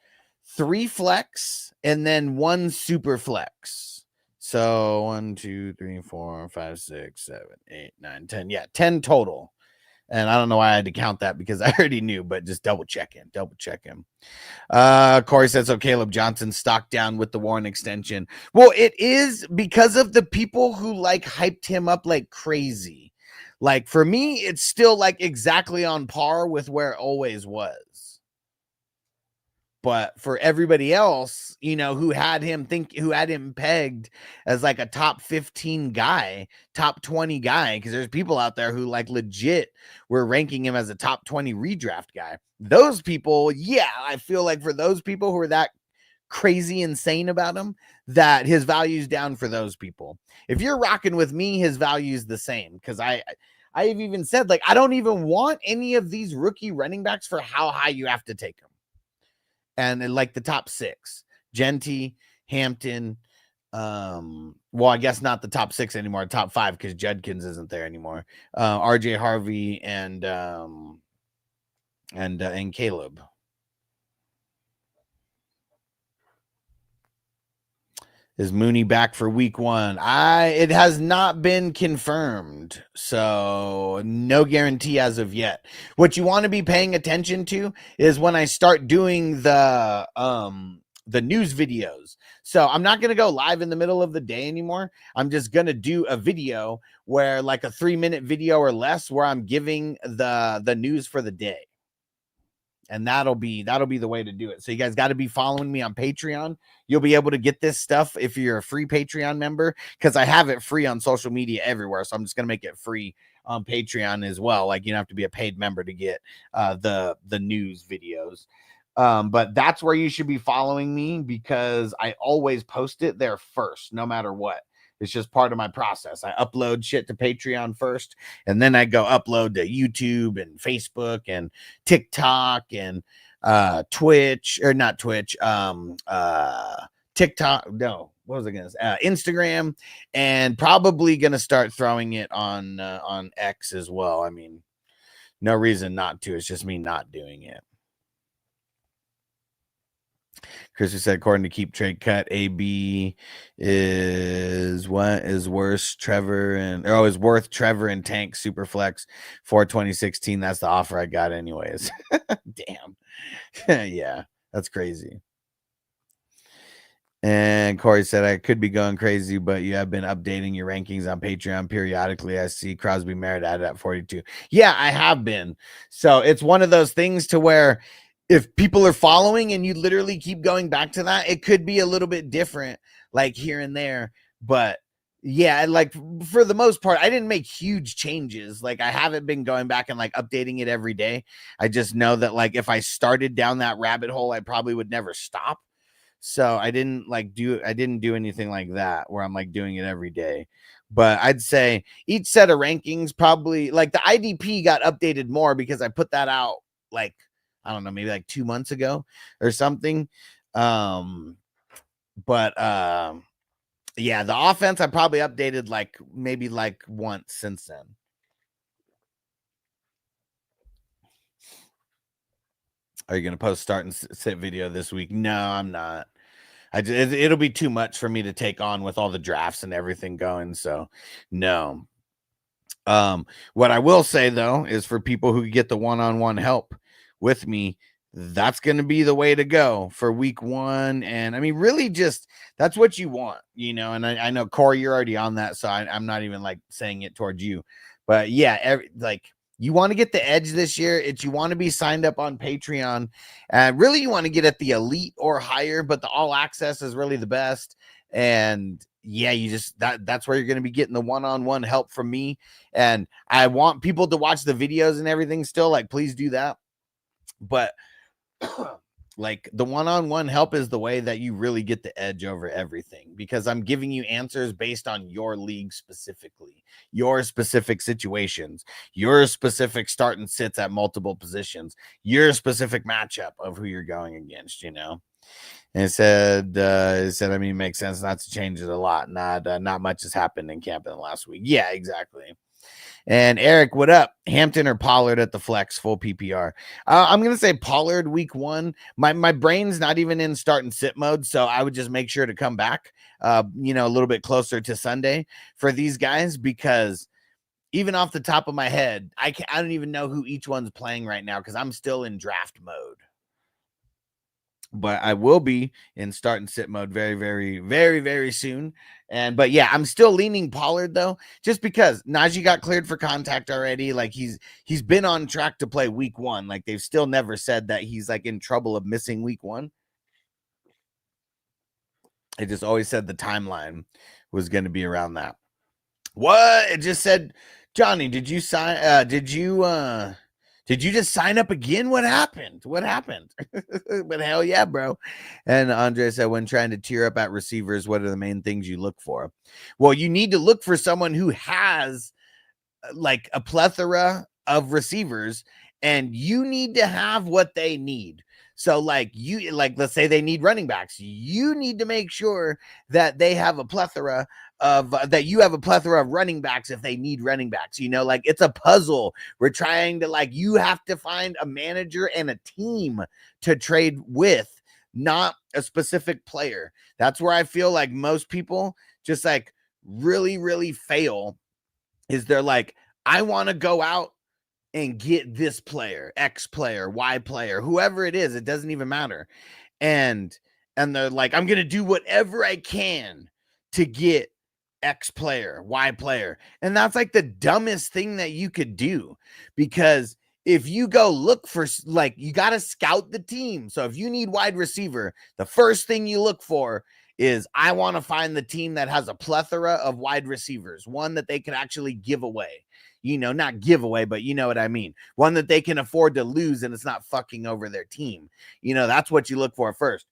3 flex, and then 1 super flex. So 1, 2, 3, 4, 5, 6, 7, 8, 9, 10. Yeah, 10 total. And I don't know why I had to count that because I already knew, but just double check him. Corey says, so Caleb Johnson stock down with the Warren extension. Well, it is because of the people who like hyped him up like crazy. Like for me, it's still like exactly on par with where it always was. But for everybody else, you know, who had him pegged as like a top 15 guy, top 20 guy, because there's people out there who like legit were ranking him as a top 20 redraft guy. Those people, yeah, I feel like for those people who are that crazy insane about him, that his value's down for those people. If you're rocking with me, his value's the same. Because I've even said, like, I don't even want any of these rookie running backs for how high you have to take them. And like the top 6, Genty, Hampton, well, I guess not the top 6 anymore, top 5, because Judkins isn't there anymore. RJ Harvey and Caleb. Is Mooney back for week 1? It has not been confirmed, so no guarantee as of yet. What you want to be paying attention to is when I start doing the news videos. So I'm not going to go live in the middle of the day anymore. I'm just going to do a video where like a 3-minute video or less where I'm giving the news for the day. And that'll be the way to do it. So you guys got to be following me on Patreon. You'll be able to get this stuff if you're a free Patreon member, because I have it free on social media everywhere. So I'm just going to make it free on Patreon as well. Like, you don't have to be a paid member to get the news videos. But that's where you should be following me, because I always post it there first, no matter what. It's just part of my process. I upload shit to Patreon first, and then I go upload to YouTube and Facebook and TikTok and Twitch, or not Twitch, TikTok. No, what was I going to say? Instagram, and probably going to start throwing it on X as well. I mean, no reason not to. It's just me not doing it. Chrissy said, according to Keep Trade Cut, AB is worth Trevor and Tank Superflex for 2016. That's the offer I got anyways. Damn. Yeah, that's crazy. And Corey said, I could be going crazy, but you have been updating your rankings on Patreon periodically. I see Crosby Merritt added at 42. Yeah, I have been. So it's one of those things to where if people are following and you literally keep going back to that, it could be a little bit different, like here and there. But yeah, like for the most part, I didn't make huge changes. Like I haven't been going back and like updating it every day. I just know that like if I started down that rabbit hole, I probably would never stop. So I didn't do anything like that where I'm like doing it every day. But I'd say each set of rankings probably, like the IDP got updated more because I put that out like, I don't know, maybe like 2 months ago or something. Yeah, the offense I probably updated like maybe like once since then. Are you going to post start and sit video this week? No, I'm not. It'll be too much for me to take on with all the drafts and everything going. So no. What I will say though, is for people who get the one-on-one help with me, that's going to be the way to go for week 1. And I mean, really just, that's what you want, you know? And I know Corey, you're already on that. So I'm not even like saying it towards you, but yeah, you want to get the edge this year. You want to be signed up on Patreon. Really, you want to get at the elite or higher, but the all access is really the best. And yeah, that's where you're going to be getting the one-on-one help from me. And I want people to watch the videos and everything still, like, please do that. But Like the one-on-one help is the way that you really get the edge over everything, because I'm giving you answers based on your league specifically, your specific situations, your specific start and sits at multiple positions, your specific matchup of who you're going against, you know. And it said, I mean, it makes sense not to change it a lot. Not much has happened in camp in the last week. Yeah, exactly. And Eric, what up? Hampton or Pollard at the flex, full PPR? I'm going to say Pollard week 1. My brain's not even in start and sit mode, so I would just make sure to come back, a little bit closer to Sunday for these guys, because even off the top of my head, I don't even know who each one's playing right now because I'm still in draft mode. But I will be in start and sit mode very, very, very, very soon. But yeah, I'm still leaning Pollard though, just because Najee got cleared for contact already. Like he's been on track to play week 1. Like they've still never said that he's like in trouble of missing week 1. It just always said the timeline was going to be around that. What? It just said, Johnny, did you just sign up again? What happened? But hell yeah, bro. And Andre said, when trying to tier up at receivers, what are the main things you look for? Well, you need to look for someone who has like a plethora of receivers, and you need to have what they need. So let's say they need running backs. You need to make sure that they have a plethora of that you have a plethora of running backs if they need running backs. Like it's a puzzle. We're trying to you have to find a manager and a team to trade with, not a specific player. That's where I feel like most people just really, really fail, is they're like, I want to go out and get this player, X player, Y player, whoever it is, it doesn't even matter. And they're like, I'm going to do whatever I can to get X player, Y player. And that's like the dumbest thing that you could do, because if you go look for, you got to scout the team. So if you need wide receiver, the first thing you look for is, I want to find the team that has a plethora of wide receivers, one that they could actually give away. Not give away, but you know what I mean. One that they can afford to lose and it's not fucking over their team. That's what you look for first.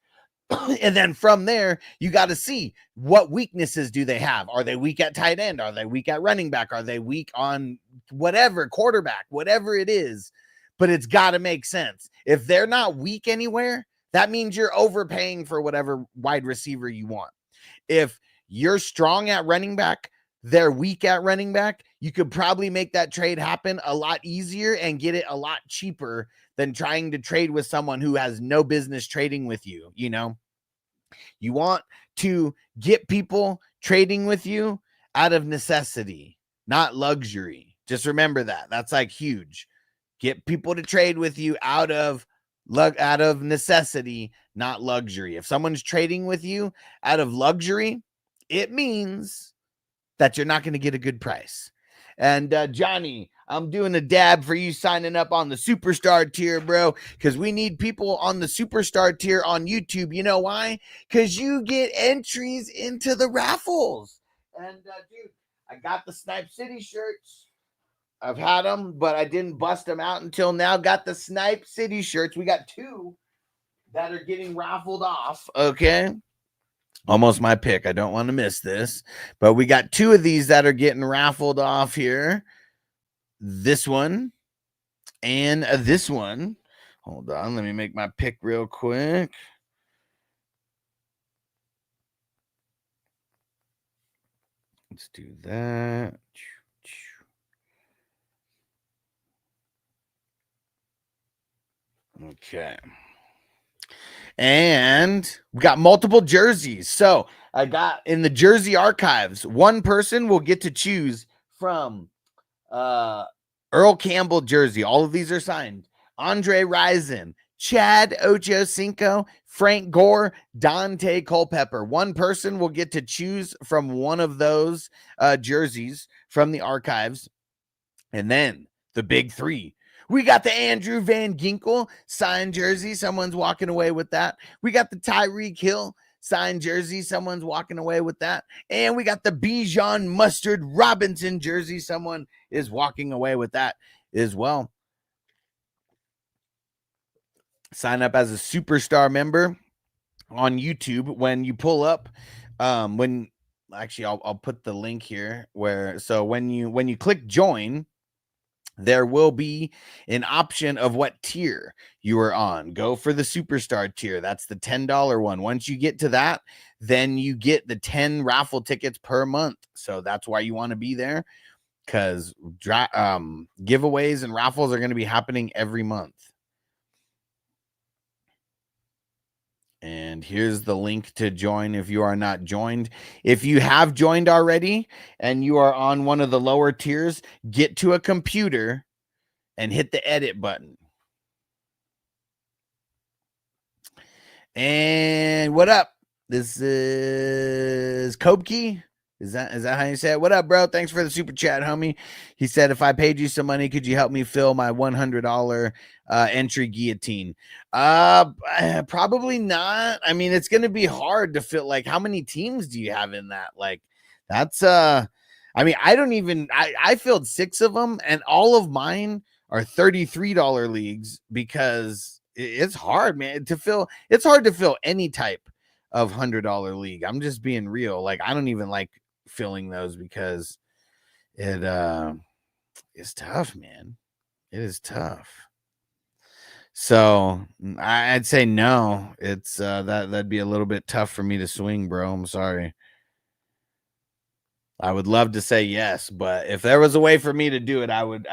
And then from there, you got to see what weaknesses do they have. Are they weak at tight end? Are they weak at running back? Are they weak on whatever, quarterback, whatever it is? But it's got to make sense. If they're not weak anywhere, that means you're overpaying for whatever wide receiver you want. If you're strong at running back, they're weak at running back, you could probably make that trade happen a lot easier and get it a lot cheaper than trying to trade with someone who has no business trading with you. You want to get people trading with you out of necessity, not luxury. Just remember that. That's huge. Get people to trade with you out of necessity, not luxury. If someone's trading with you out of luxury, it means that you're not going to get a good price. And Johnny, I'm doing a dab for you signing up on the superstar tier, bro, because we need people on the superstar tier on YouTube. You know why? Because you get entries into the raffles. And dude, I got the Snipe City shirts. I've had them, but I didn't bust them out until now. Got the Snipe City shirts. We got 2 that are getting raffled off. Okay. Almost my pick. I don't want to miss this, but we got 2 of these that are getting raffled off here. This one and this one. Hold on. Let me make my pick real quick. Let's do that. Okay. And we got multiple jerseys. So I got in the jersey archives, one person will get to choose from Earl Campbell jersey. All of these are signed. Andre Rison, Chad Ochocinco, Frank Gore, Dante Culpepper. One person will get to choose from one of those jerseys from the archives. And then the big 3. We got the Andrew Van Ginkel signed jersey. Someone's walking away with that. We got the Tyreek Hill signed jersey. Someone's walking away with that. And we got the Bijan Mustard Robinson jersey. Someone is walking away with that as well. sign up as a superstar member on YouTube. When you pull up, when actually I'll put the link here so when you click join, there will be an option of what tier you are on. Go for the superstar tier. That's the $10 one. Once you get to that, then you get the 10 raffle tickets per month. So that's why you want to be there, because giveaways and raffles are going to be happening every month. And here's the link to join if you are not joined. If you have joined already and you are on one of the lower tiers, get to a computer and hit the edit button. And what up? This is Kopke. Is that how you say it? What up, bro? Thanks for the super chat, homie. He said, if I paid you some money, could you help me fill my $100 entry guillotine? Probably not. I mean, it's going to be hard to fill. Like, how many teams do you have in that? Like, that's I mean, I filled 6 of them, and all of mine are $33 leagues, because it's hard, man, to fill. It's hard to fill any type of $100 league. I'm just being real. Like, I don't even like filling those, because it is tough, man. It is tough. So I'd say no. It's that'd be a little bit tough for me to swing, bro. I'm sorry. I would love to say yes, but if there was a way for me to do it, I'm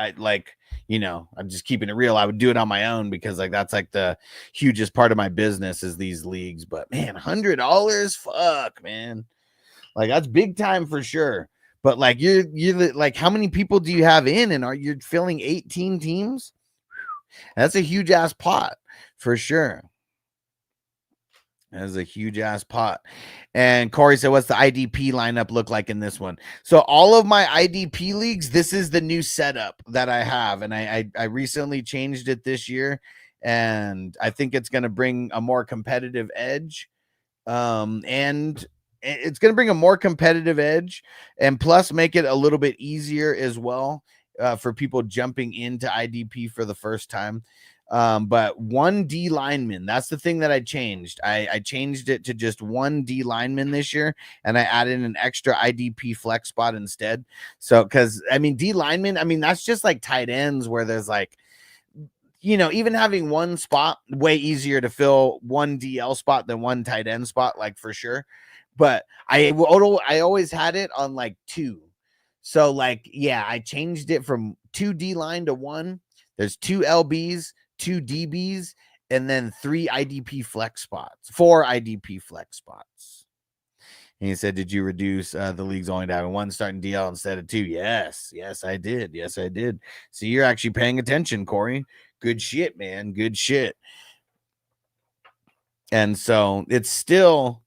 just keeping it real. I would do it on my own, because like that's like the hugest part of my business is these leagues. But man, $100, fuck, man. Like, that's big time for sure. But like, you're like, how many people do you have in, and are you filling 18 teams? That's a huge ass pot for sure. That is a huge ass pot. And Corey said, what's the IDP lineup look like in this one? So all of my IDP leagues, this is the new setup that I have. And I recently changed it this year, and I think it's going to bring a more competitive edge. And it's going to bring a more competitive edge, and plus make it a little bit easier as well for people jumping into IDP for the first time. But 1 D lineman, that's the thing that I changed. I changed it to just 1 D lineman this year, and I added an extra IDP flex spot instead. So, because I mean, D lineman, I mean, that's just like tight ends, where there's like, even having 1 spot, way easier to fill 1 DL spot than 1 tight end spot, like, for sure. But I always had it on like 2. So like, yeah, I changed it from 2 D line to 1. There's 2 LBs, 2 DBs, and then 3 IDP flex spots, 4 IDP flex spots. And he said, did you reduce the leagues only to having 1 starting DL instead of 2? Yes, I did. Yes, I did. So you're actually paying attention, Corey. Good shit, man. Good shit. And so it's still,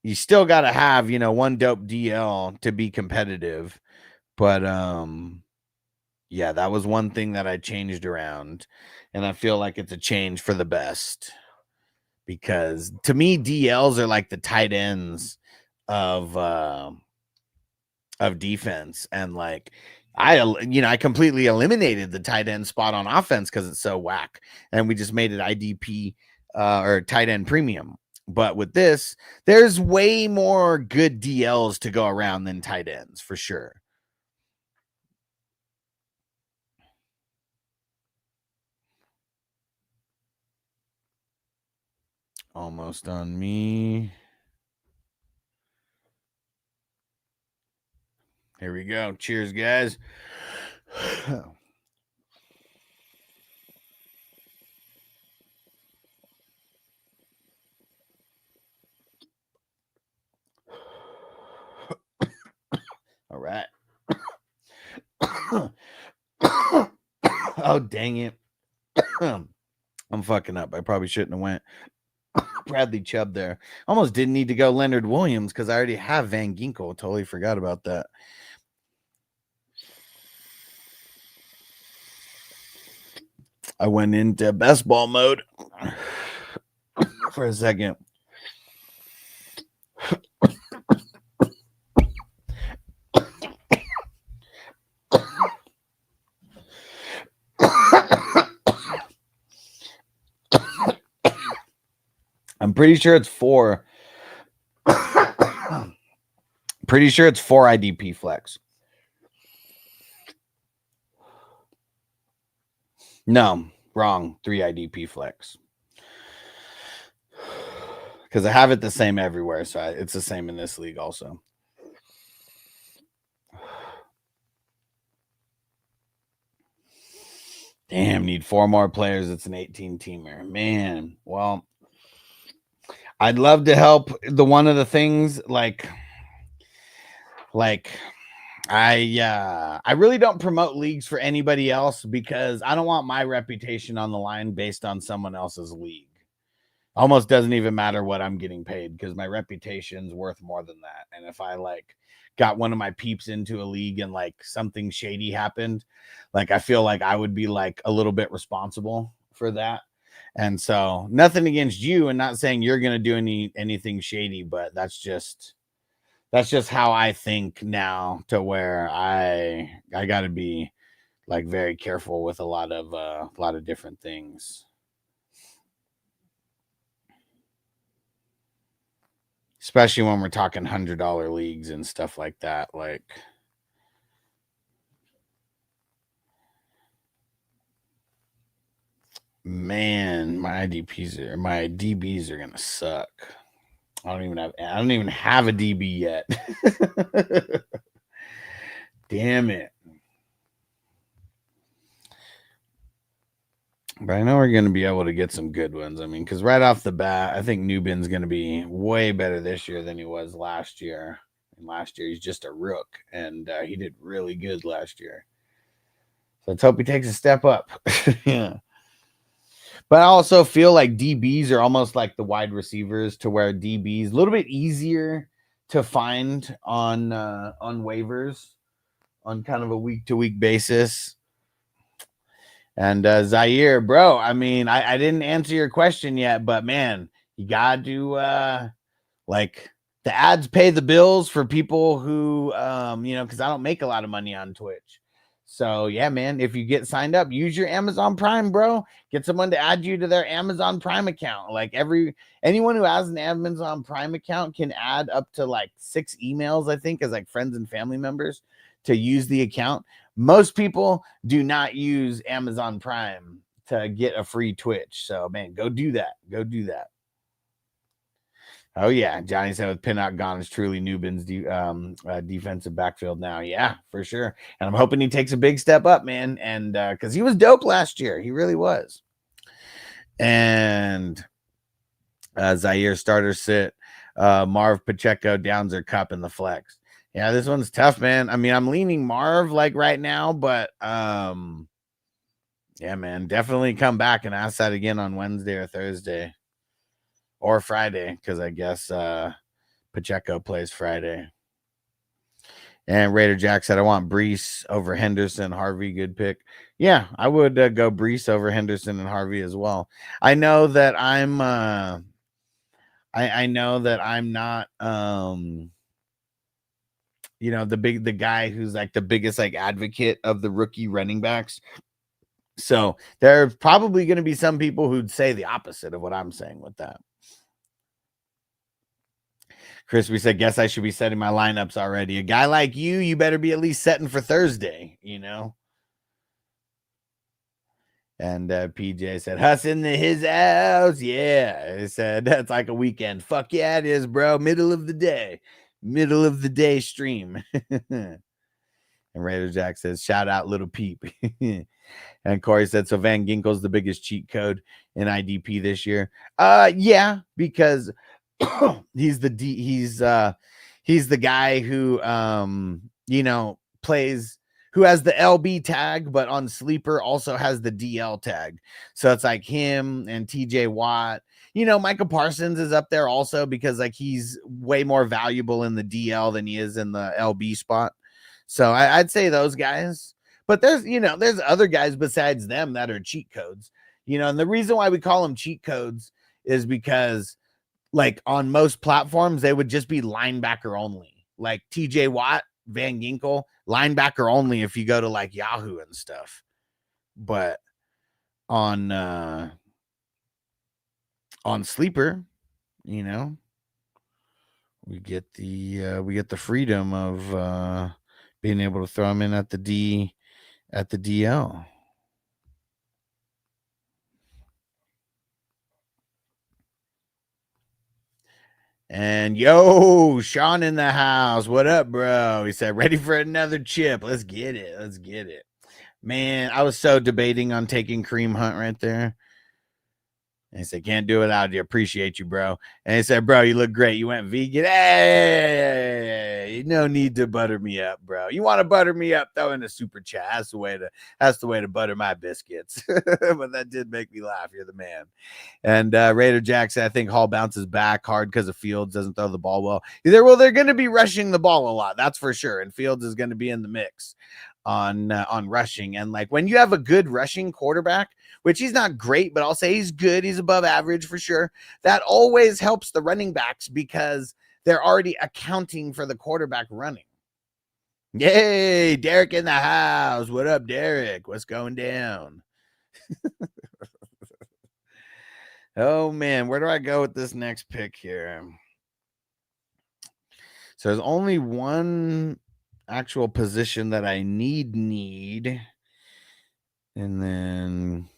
you still got to have, 1 dope DL to be competitive. But yeah, that was one thing that I changed around, and I feel like it's a change for the best, because to me, DLs are like the tight ends of defense. And like, I completely eliminated the tight end spot on offense because it's so whack, and we just made it IDP or tight end premium. But with this, there's way more good DLs to go around than tight ends, for sure. Almost on me. Here we go. Cheers, guys. All right. Oh, dang it. I'm fucking up. I probably shouldn't have went Bradley Chubb there. Almost didn't need to go Leonard Williams, because I already have Van Ginkel. Totally forgot about that. I went into best ball mode for a second. I'm pretty sure it's 4. Pretty sure it's 4 IDP flex. No, wrong. 3 IDP flex. Because I have it the same everywhere, so it's the same in this league also. Damn, need 4 more players. It's an 18-teamer. Man, well, I'd love to help. One of the things, like I really don't promote leagues for anybody else because I don't want my reputation on the line based on someone else's league. Almost doesn't even matter what I'm getting paid because my reputation's worth more than that. And if I like got one of my peeps into a league and like something shady happened, like I feel like I would be like a little bit responsible for that. And so nothing against you and not saying you're going to do anything shady, but that's just how I think now, to where I got to be like very careful with a lot of different things. Especially when we're talking $100 leagues and stuff like that. Like, man, my DBs are gonna suck. I don't even have a DB yet. Damn it. But I know we're going to be able to get some good ones. I mean, because right off the bat, I think Newbin's going to be way better this year than he was last year. And last year, he's just a rook, and he did really good last year. So let's hope he takes a step up. Yeah. But I also feel like DBs are almost like the wide receivers, to where DBs a little bit easier to find on waivers on kind of a week-to-week basis. And Zaire, bro, I mean, I didn't answer your question yet, but man, you got to like the ads pay the bills for people who, because I don't make a lot of money on Twitch. So yeah, man, if you get signed up, use your Amazon Prime, bro. Get someone to add you to their Amazon Prime account. Like anyone who has an Amazon Prime account can add up to like 6 emails, I think, as like friends and family members to use the account. Most people do not use Amazon Prime to get a free Twitch. So, man, go do that. Go do that. Oh, yeah. Johnny said with Pinnock gone, it's truly Newbin's defensive backfield now. Yeah, for sure. And I'm hoping he takes a big step up, man. And because he was dope last year. He really was. And Zaire starter sit. Marv Pacheco, Downs or Cup in the flex. Yeah, this one's tough, man. I mean, I'm leaning Marv like right now, but yeah, man, definitely come back and ask that again on Wednesday or Thursday or Friday, because I guess Pacheco plays Friday. And Raider Jack said, I want Brees over Henderson. Harvey, good pick. Yeah, I would go Brees over Henderson and Harvey as well. I know that I'm I know that I'm not the guy who's like the biggest like advocate of the rookie running backs. So there's probably going to be some people who'd say the opposite of what I'm saying with that. Crispy said, guess I should be setting my lineups already. A guy like you better be at least setting for Thursday, And PJ said, Huss in his house. Yeah. He said, that's like a weekend. Fuck yeah, it is, bro. Middle of the day stream. And Raider Jack says, shout out little peep. And Corey said, so Van Ginkel's the biggest cheat code in IDP this year. Yeah, because he's the guy who plays, who has the LB tag, but on Sleeper also has the DL tag. So it's like him and TJ Watt. Micah Parsons is up there also because like he's way more valuable in the DL than he is in the LB spot. So I'd say those guys. But there's other guys besides them that are cheat codes. And the reason why we call them cheat codes is because like on most platforms, they would just be linebacker only. Like TJ Watt, Van Ginkel, linebacker only if you go to like Yahoo and stuff. But on Sleeper, you know, we get the freedom of being able to throw him in at the DL. And yo, Sean in the house. What up, bro? He said, ready for another chip. Let's get it. Let's get it. Man, I was so debating on taking Cream Hunt right there. And he said, can't do it without you. Appreciate you, bro. And he said, bro, you look great. You went vegan. Hey, no need to butter me up, bro. You want to butter me up? Throw in a super chat. That's the way to butter my biscuits. But that did make me laugh. You're the man. And Raider Jack said, I think Hall bounces back hard because of Fields doesn't throw the ball well. Well, they're going to be rushing the ball a lot. That's for sure. And Fields is going to be in the mix on rushing. And like when you have a good rushing quarterback, which he's not great, but I'll say he's good. He's above average for sure. That always helps the running backs because they're already accounting for the quarterback running. Yay, Derek in the house. What up, Derek? What's going down? Oh, man, where do I go with this next pick here? So there's only one actual position that I need. And then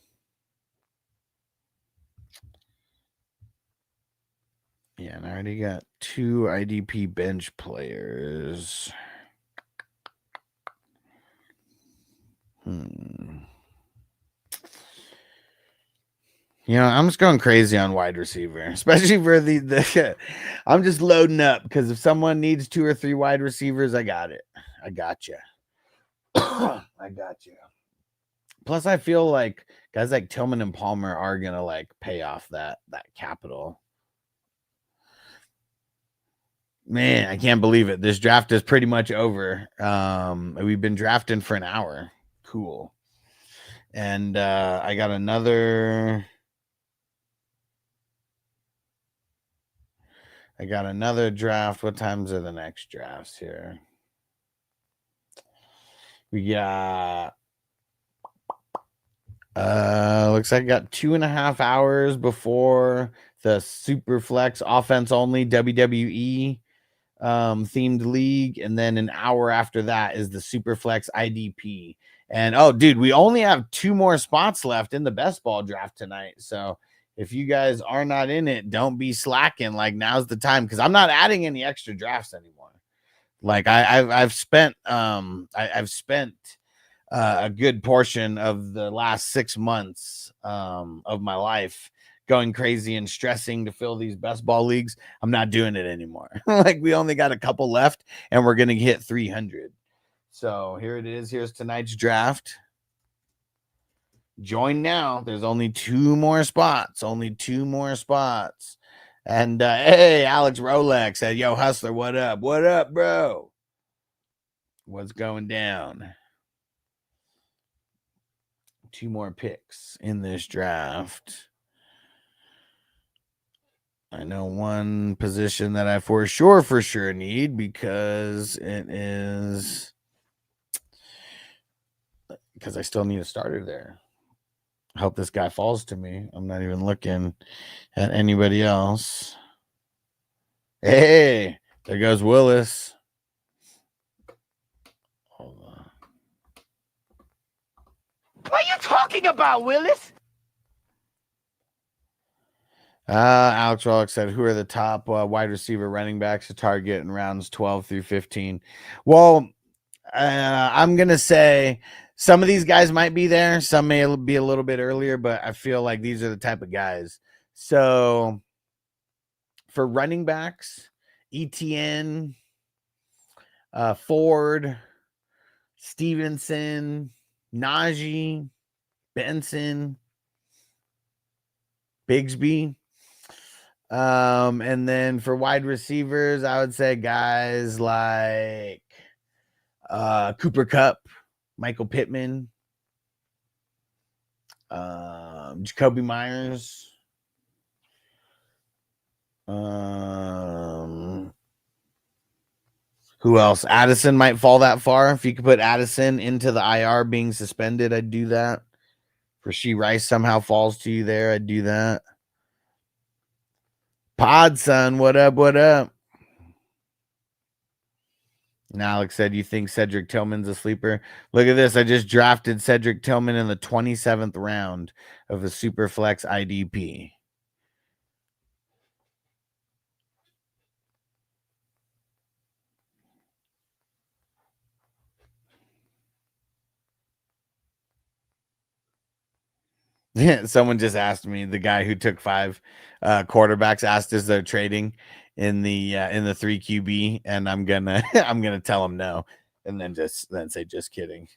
yeah, and I already got 2 IDP bench players. You know, I'm just going crazy on wide receiver, especially for the I'm just loading up because if someone needs 2 or 3 wide receivers, I got it. I got you. I got you. Plus, I feel like guys like Tillman and Palmer are gonna like pay off that capital. Man, I can't believe it. This draft is pretty much over. We've been drafting for an hour. Cool. And I got another draft. What times are the next drafts here? We got looks like I got 2.5 hours before the Superflex offense only WWE themed league, and then an hour after that is the Superflex IDP. And oh, dude, we only have 2 more spots left in the best ball draft tonight. So if you guys are not in it, don't be slacking. Like now's the time because I'm not adding any extra drafts anymore. Like I've spent a good portion of the last 6 months of my life going crazy and stressing to fill these best ball leagues. I'm not doing it anymore. Like we only got a couple left and we're going to hit 300. So here it is. Here's tonight's draft. Join now. There's only 2 more spots. Only 2 more spots. And hey, Alex Rolex said, yo, Hustler, what up? What up, bro? What's going down? 2 more picks in this draft. I know one position that I for sure need because I still need a starter there. I hope this guy falls to me. I'm not even looking at anybody else. Hey, there goes Willis. Hold on. What are you talking about, Willis? Alex Rollick said, who are the top wide receiver running backs to target in rounds 12 through 15? Well, I'm going to say some of these guys might be there. Some may be a little bit earlier, but I feel like these are the type of guys. So for running backs, ETN, Ford, Stevenson, Najee, Benson, Bigsby. And then for wide receivers, I would say guys like Cooper Kupp, Michael Pittman, Jacoby Myers, who else? Addison might fall that far. If you could put Addison into the IR being suspended, I'd do that. Rasheed Rice somehow falls to you there, I'd do that. Pod son, what up? What up? And Alex said, you think Cedric Tillman's a sleeper? Look at this. I just drafted Cedric Tillman in the 27th round of the Superflex IDP. Someone just asked me, the guy who took 5 quarterbacks asked is they're trading in the 3 QB, and I'm gonna I'm gonna tell him no, and then say just kidding.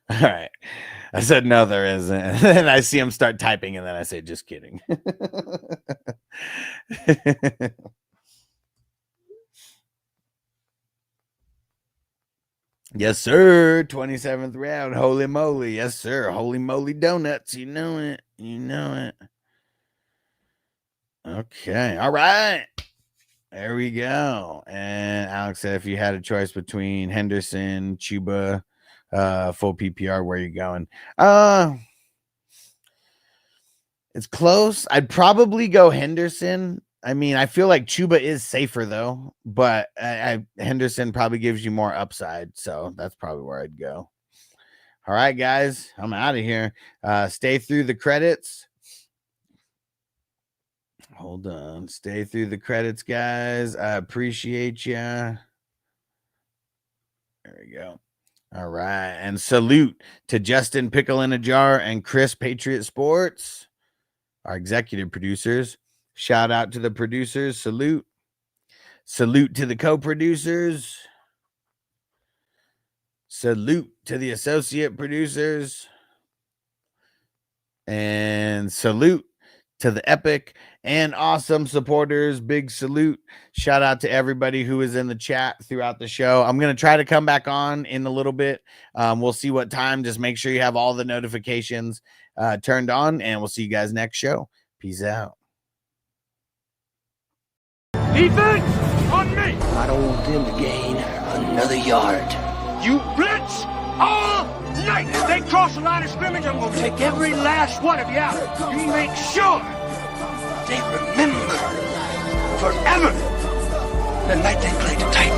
All right. I said, no, there isn't. And then I see him start typing, and then I say, just kidding. Yes, sir. 27th round. Holy moly. Yes, sir. Holy moly donuts. You know it. You know it. Okay. All right. There we go. And Alex said, if you had a choice between Henderson, Chuba, full PPR, where are you going? It's close. I'd probably go Henderson. I mean, I feel like Chuba is safer though, but Henderson probably gives you more upside, so that's probably where I'd go. All right, guys, I'm out of here. Stay through the credits. Hold on. Stay through the credits, guys. I appreciate you. There we go. All right. And salute to Justin Pickle in a Jar and Chris Patriot Sports, our executive producers. Shout out to the producers. Salute. Salute to the co-producers. Salute to the associate producers. And salute to the epic and awesome supporters. Big salute. Shout out to everybody who is in the chat throughout the show. I'm going to try to come back on in a little bit. We'll see what time. Just make sure you have all the notifications turned on, and we'll see you guys next show. Peace out. Defense on me. I don't want them to gain another yard. You blitz all night. If they cross the line of scrimmage, I'm going to take every last one of you out. You make sure they remember forever the night they played the Titans.